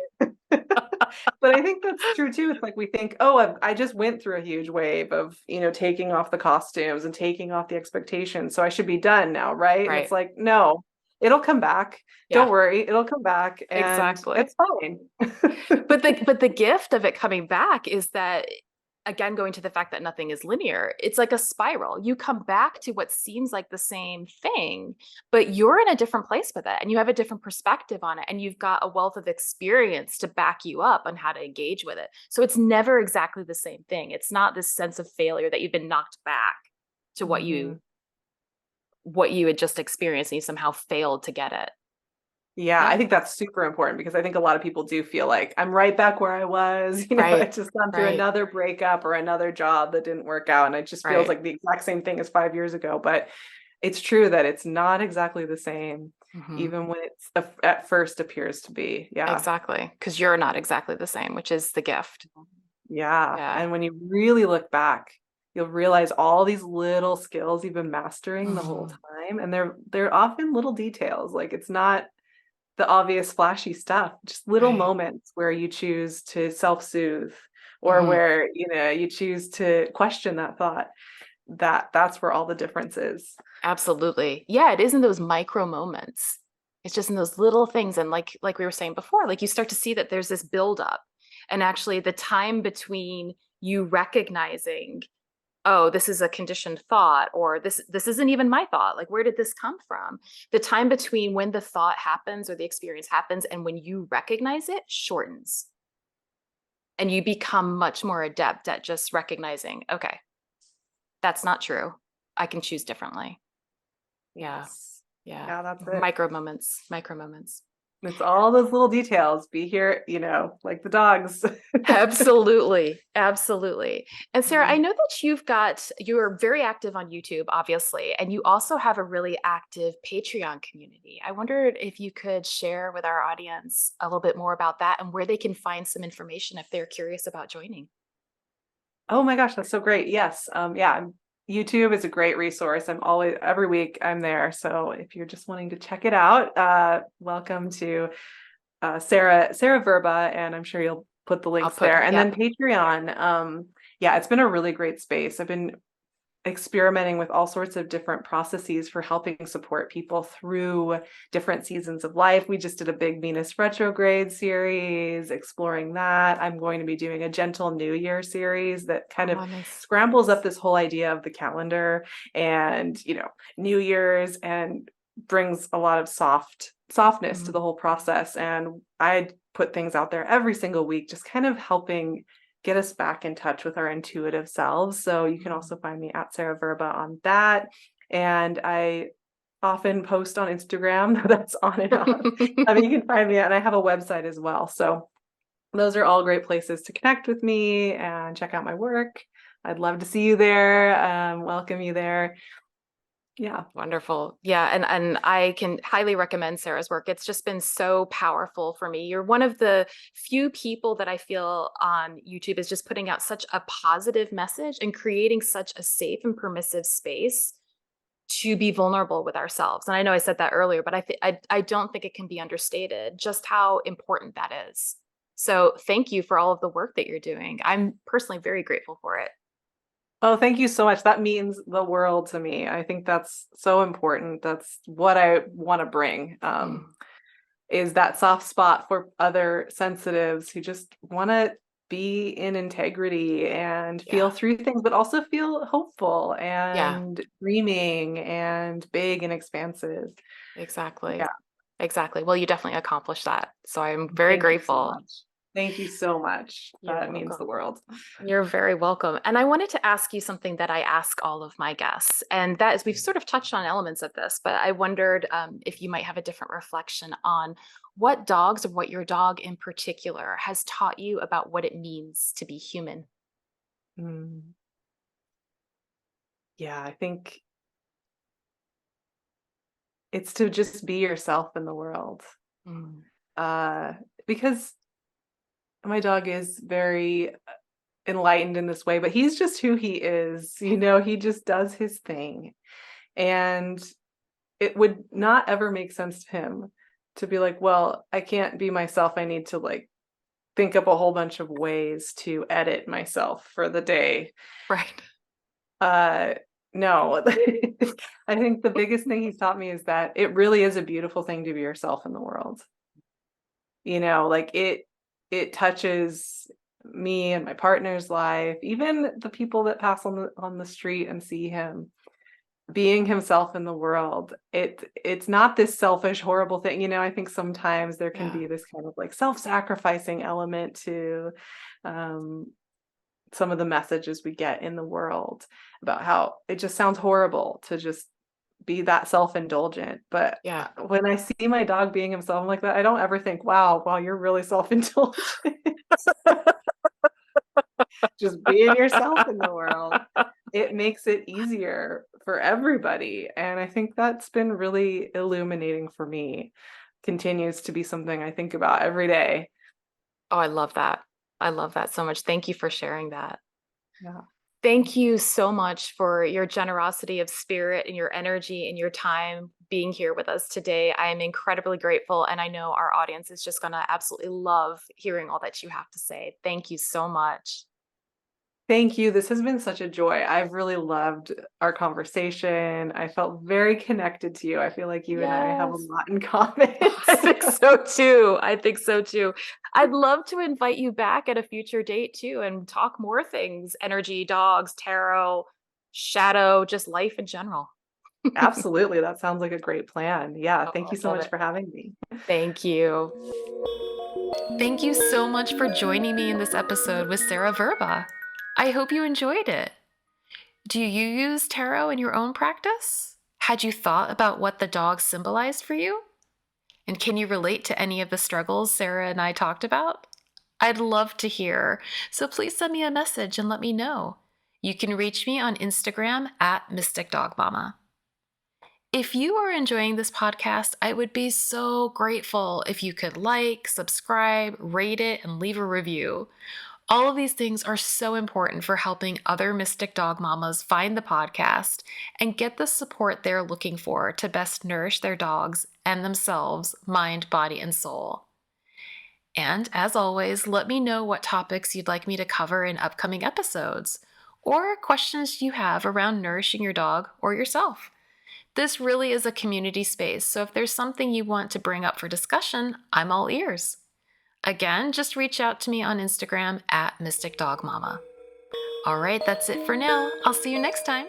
[SPEAKER 2] But I think that's true too. It's like we think, oh, I just went through a huge wave of, taking off the costumes and taking off the expectations. So I should be done now, right? And it's
[SPEAKER 1] Right.
[SPEAKER 2] like, no, it'll come back. Don't
[SPEAKER 1] Yeah.
[SPEAKER 2] worry, it'll come back and
[SPEAKER 1] Exactly.
[SPEAKER 2] it's fine.
[SPEAKER 1] But the gift of it coming back is that again, going to the fact that nothing is linear, it's like a spiral. You come back to what seems like the same thing, but you're in a different place with it and you have a different perspective on it. And you've got a wealth of experience to back you up on how to engage with it. So it's never exactly the same thing. It's not this sense of failure that you've been knocked back to what
[SPEAKER 2] Mhm.
[SPEAKER 1] you had just experienced and you somehow failed to get it.
[SPEAKER 2] Yeah, I
[SPEAKER 1] Yeah.
[SPEAKER 2] think that's super important because I think a lot of people do feel like I'm right back where I was. I
[SPEAKER 1] Right.
[SPEAKER 2] just gone through
[SPEAKER 1] Right.
[SPEAKER 2] another breakup or another job that didn't work out. And it just feels
[SPEAKER 1] Right.
[SPEAKER 2] like the exact same thing as 5 years ago. But it's true that it's not exactly the same,
[SPEAKER 1] Mm-hmm.
[SPEAKER 2] even when it's at first appears to be. Yeah.
[SPEAKER 1] Exactly. Because you're not exactly the same, which is the gift.
[SPEAKER 2] Yeah.
[SPEAKER 1] Yeah.
[SPEAKER 2] And when you really look back, you'll realize all these little skills you've been mastering the whole
[SPEAKER 1] Mhm.
[SPEAKER 2] time. And they're often little details. Like it's not the obvious flashy stuff, just little
[SPEAKER 1] Right.
[SPEAKER 2] moments where you choose to self-soothe or
[SPEAKER 1] Mhm.
[SPEAKER 2] where, you choose to question that thought. That's where all the difference is.
[SPEAKER 1] Absolutely. Yeah, it is in those micro moments. It's just in those little things. And like we were saying before, like you start to see that there's this buildup. And actually the time between you recognizing, oh, this is a conditioned thought, or this isn't even my thought. Like, where did this come from? The time between when the thought happens or the experience happens and when you recognize it shortens. And you become much more adept at just recognizing, okay, that's not true. I can choose differently. Yeah.
[SPEAKER 2] Yes.
[SPEAKER 1] Yeah.
[SPEAKER 2] Yeah, that's it.
[SPEAKER 1] Micro moments, micro moments.
[SPEAKER 2] It's all those little details. Be here, like the dogs.
[SPEAKER 1] Absolutely. Absolutely. And Sarah, I know that you're very active on YouTube, obviously, and you also have a really active Patreon community. I wondered if you could share with our audience a little bit more about that and where they can find some information if they're curious about joining.
[SPEAKER 2] Oh my gosh, that's so great. Yes. Yeah, YouTube is a great resource. I'm always every week I'm there. So if you're just wanting to check it out, welcome to Sarah Vrba, and I'm sure you'll put the
[SPEAKER 1] I'll
[SPEAKER 2] links
[SPEAKER 1] put,
[SPEAKER 2] there. And then
[SPEAKER 1] yep.
[SPEAKER 2] Patreon. Yeah, it's been a really great space. I've been experimenting with all sorts of different processes for helping support people through different seasons of life. We just did a big Venus retrograde series exploring that. I'm going to be doing a gentle New Year series that kind of
[SPEAKER 1] Oh, nice.
[SPEAKER 2] scrambles up this whole idea of the calendar and, New Year's and brings a lot of softness to
[SPEAKER 1] Mhm.
[SPEAKER 2] the whole process. And I put things out there every single week, just kind of helping get us back in touch with our intuitive selves. So you can also find me at Sarah Vrba on that. And I often post on Instagram. That's on and off. I mean, you can find me, and I have a website as well. So those are all great places to connect with me and check out my work. I'd love to see you there, welcome you there. Yeah.
[SPEAKER 1] Wonderful. Yeah, and I can highly recommend Sarah's work. It's just been so powerful for me. You're one of the few people that I feel on YouTube is just putting out such a positive message and creating such a safe and permissive space to be vulnerable with ourselves. And I know I said that earlier, but I don't think it can be understated just how important that is. So thank you for all of the work that you're doing. I'm personally very grateful for it.
[SPEAKER 2] Oh, thank you so much. That means the world to me. I think that's so important. That's what I want to bring.
[SPEAKER 1] Mm,
[SPEAKER 2] Is that soft spot for other sensitives who just want to be in integrity and feel
[SPEAKER 1] yeah.
[SPEAKER 2] through things, but also feel hopeful
[SPEAKER 1] Yeah,
[SPEAKER 2] and dreaming and big and expansive.
[SPEAKER 1] exactly.
[SPEAKER 2] Yeah.
[SPEAKER 1] Exactly. Well, you definitely accomplished that. So I'm very
[SPEAKER 2] Thank you so
[SPEAKER 1] grateful.
[SPEAKER 2] much. Thank you so much.
[SPEAKER 1] You're
[SPEAKER 2] That means the
[SPEAKER 1] welcome.
[SPEAKER 2] world.
[SPEAKER 1] You're very welcome. And I wanted to ask you something that I ask all of my guests. And that is, we've sort of touched on elements of this, but I wondered if you might have a different reflection on what dogs or what your dog in particular has taught you about what it means to be human.
[SPEAKER 2] Mm. Yeah, I think it's to just be yourself in the world.
[SPEAKER 1] Mm,
[SPEAKER 2] Uh, because my dog is very enlightened in this way, but he's just who he is. He just does his thing. And it would not ever make sense to him to be like, well, I can't be myself. I need to like think up a whole bunch of ways to edit myself for the day.
[SPEAKER 1] right.
[SPEAKER 2] Uh no. I think the biggest thing he's taught me is that it really is a beautiful thing to be yourself in the world. Like it touches me and my partner's life, even the people that pass on the street and see him being himself in the world. It's not this selfish, horrible thing. I think sometimes there can
[SPEAKER 1] Yeah.
[SPEAKER 2] be this kind of like self-sacrificing element to some of the messages we get in the world about how it just sounds horrible to just be that self-indulgent. But
[SPEAKER 1] Yeah.
[SPEAKER 2] when I see my dog being himself like that, I don't ever think, wow, you're really self-indulgent. Just being yourself in the world. It makes it easier for everybody. And I think that's been really illuminating for me. Continues to be something I think about every day.
[SPEAKER 1] Oh, I love that. I love that so much. Thank you for sharing that.
[SPEAKER 2] Yeah.
[SPEAKER 1] Thank you so much for your generosity of spirit and your energy and your time being here with us today. I am incredibly grateful, and I know our audience is just going to absolutely love hearing all that you have to say. Thank you so much.
[SPEAKER 2] Thank you. This has been such a joy. I've really loved our conversation. I felt very connected to you. I feel like you and I have a
[SPEAKER 1] Yes.
[SPEAKER 2] lot in common.
[SPEAKER 1] I think so too. I think so too. I'd love to invite you back at a future date too and talk more things energy, dogs, tarot, shadow, just life in general.
[SPEAKER 2] Absolutely. That sounds like a great plan. Yeah.
[SPEAKER 1] Oh,
[SPEAKER 2] Thank you
[SPEAKER 1] I
[SPEAKER 2] so
[SPEAKER 1] love
[SPEAKER 2] much
[SPEAKER 1] it.
[SPEAKER 2] for having me.
[SPEAKER 1] Thank you. Thank you so much for joining me in this episode with Sarah Vrba. I hope you enjoyed it. Do you use tarot in your own practice? Had you thought about what the dog symbolized for you? And can you relate to any of the struggles Sarah and I talked about? I'd love to hear, so please send me a message and let me know. You can reach me on Instagram at Mystic Dog Mama. If you are enjoying this podcast, I would be so grateful if you could like, subscribe, rate it, and leave a review. All of these things are so important for helping other Mystic Dog Mamas find the podcast and get the support they're looking for to best nourish their dogs and themselves, mind, body, and soul. And as always, let me know what topics you'd like me to cover in upcoming episodes or questions you have around nourishing your dog or yourself. This really is a community space, so if there's something you want to bring up for discussion, I'm all ears. Again, just reach out to me on Instagram at Mystic Dog Mama. All right, that's it for now. I'll see you next time.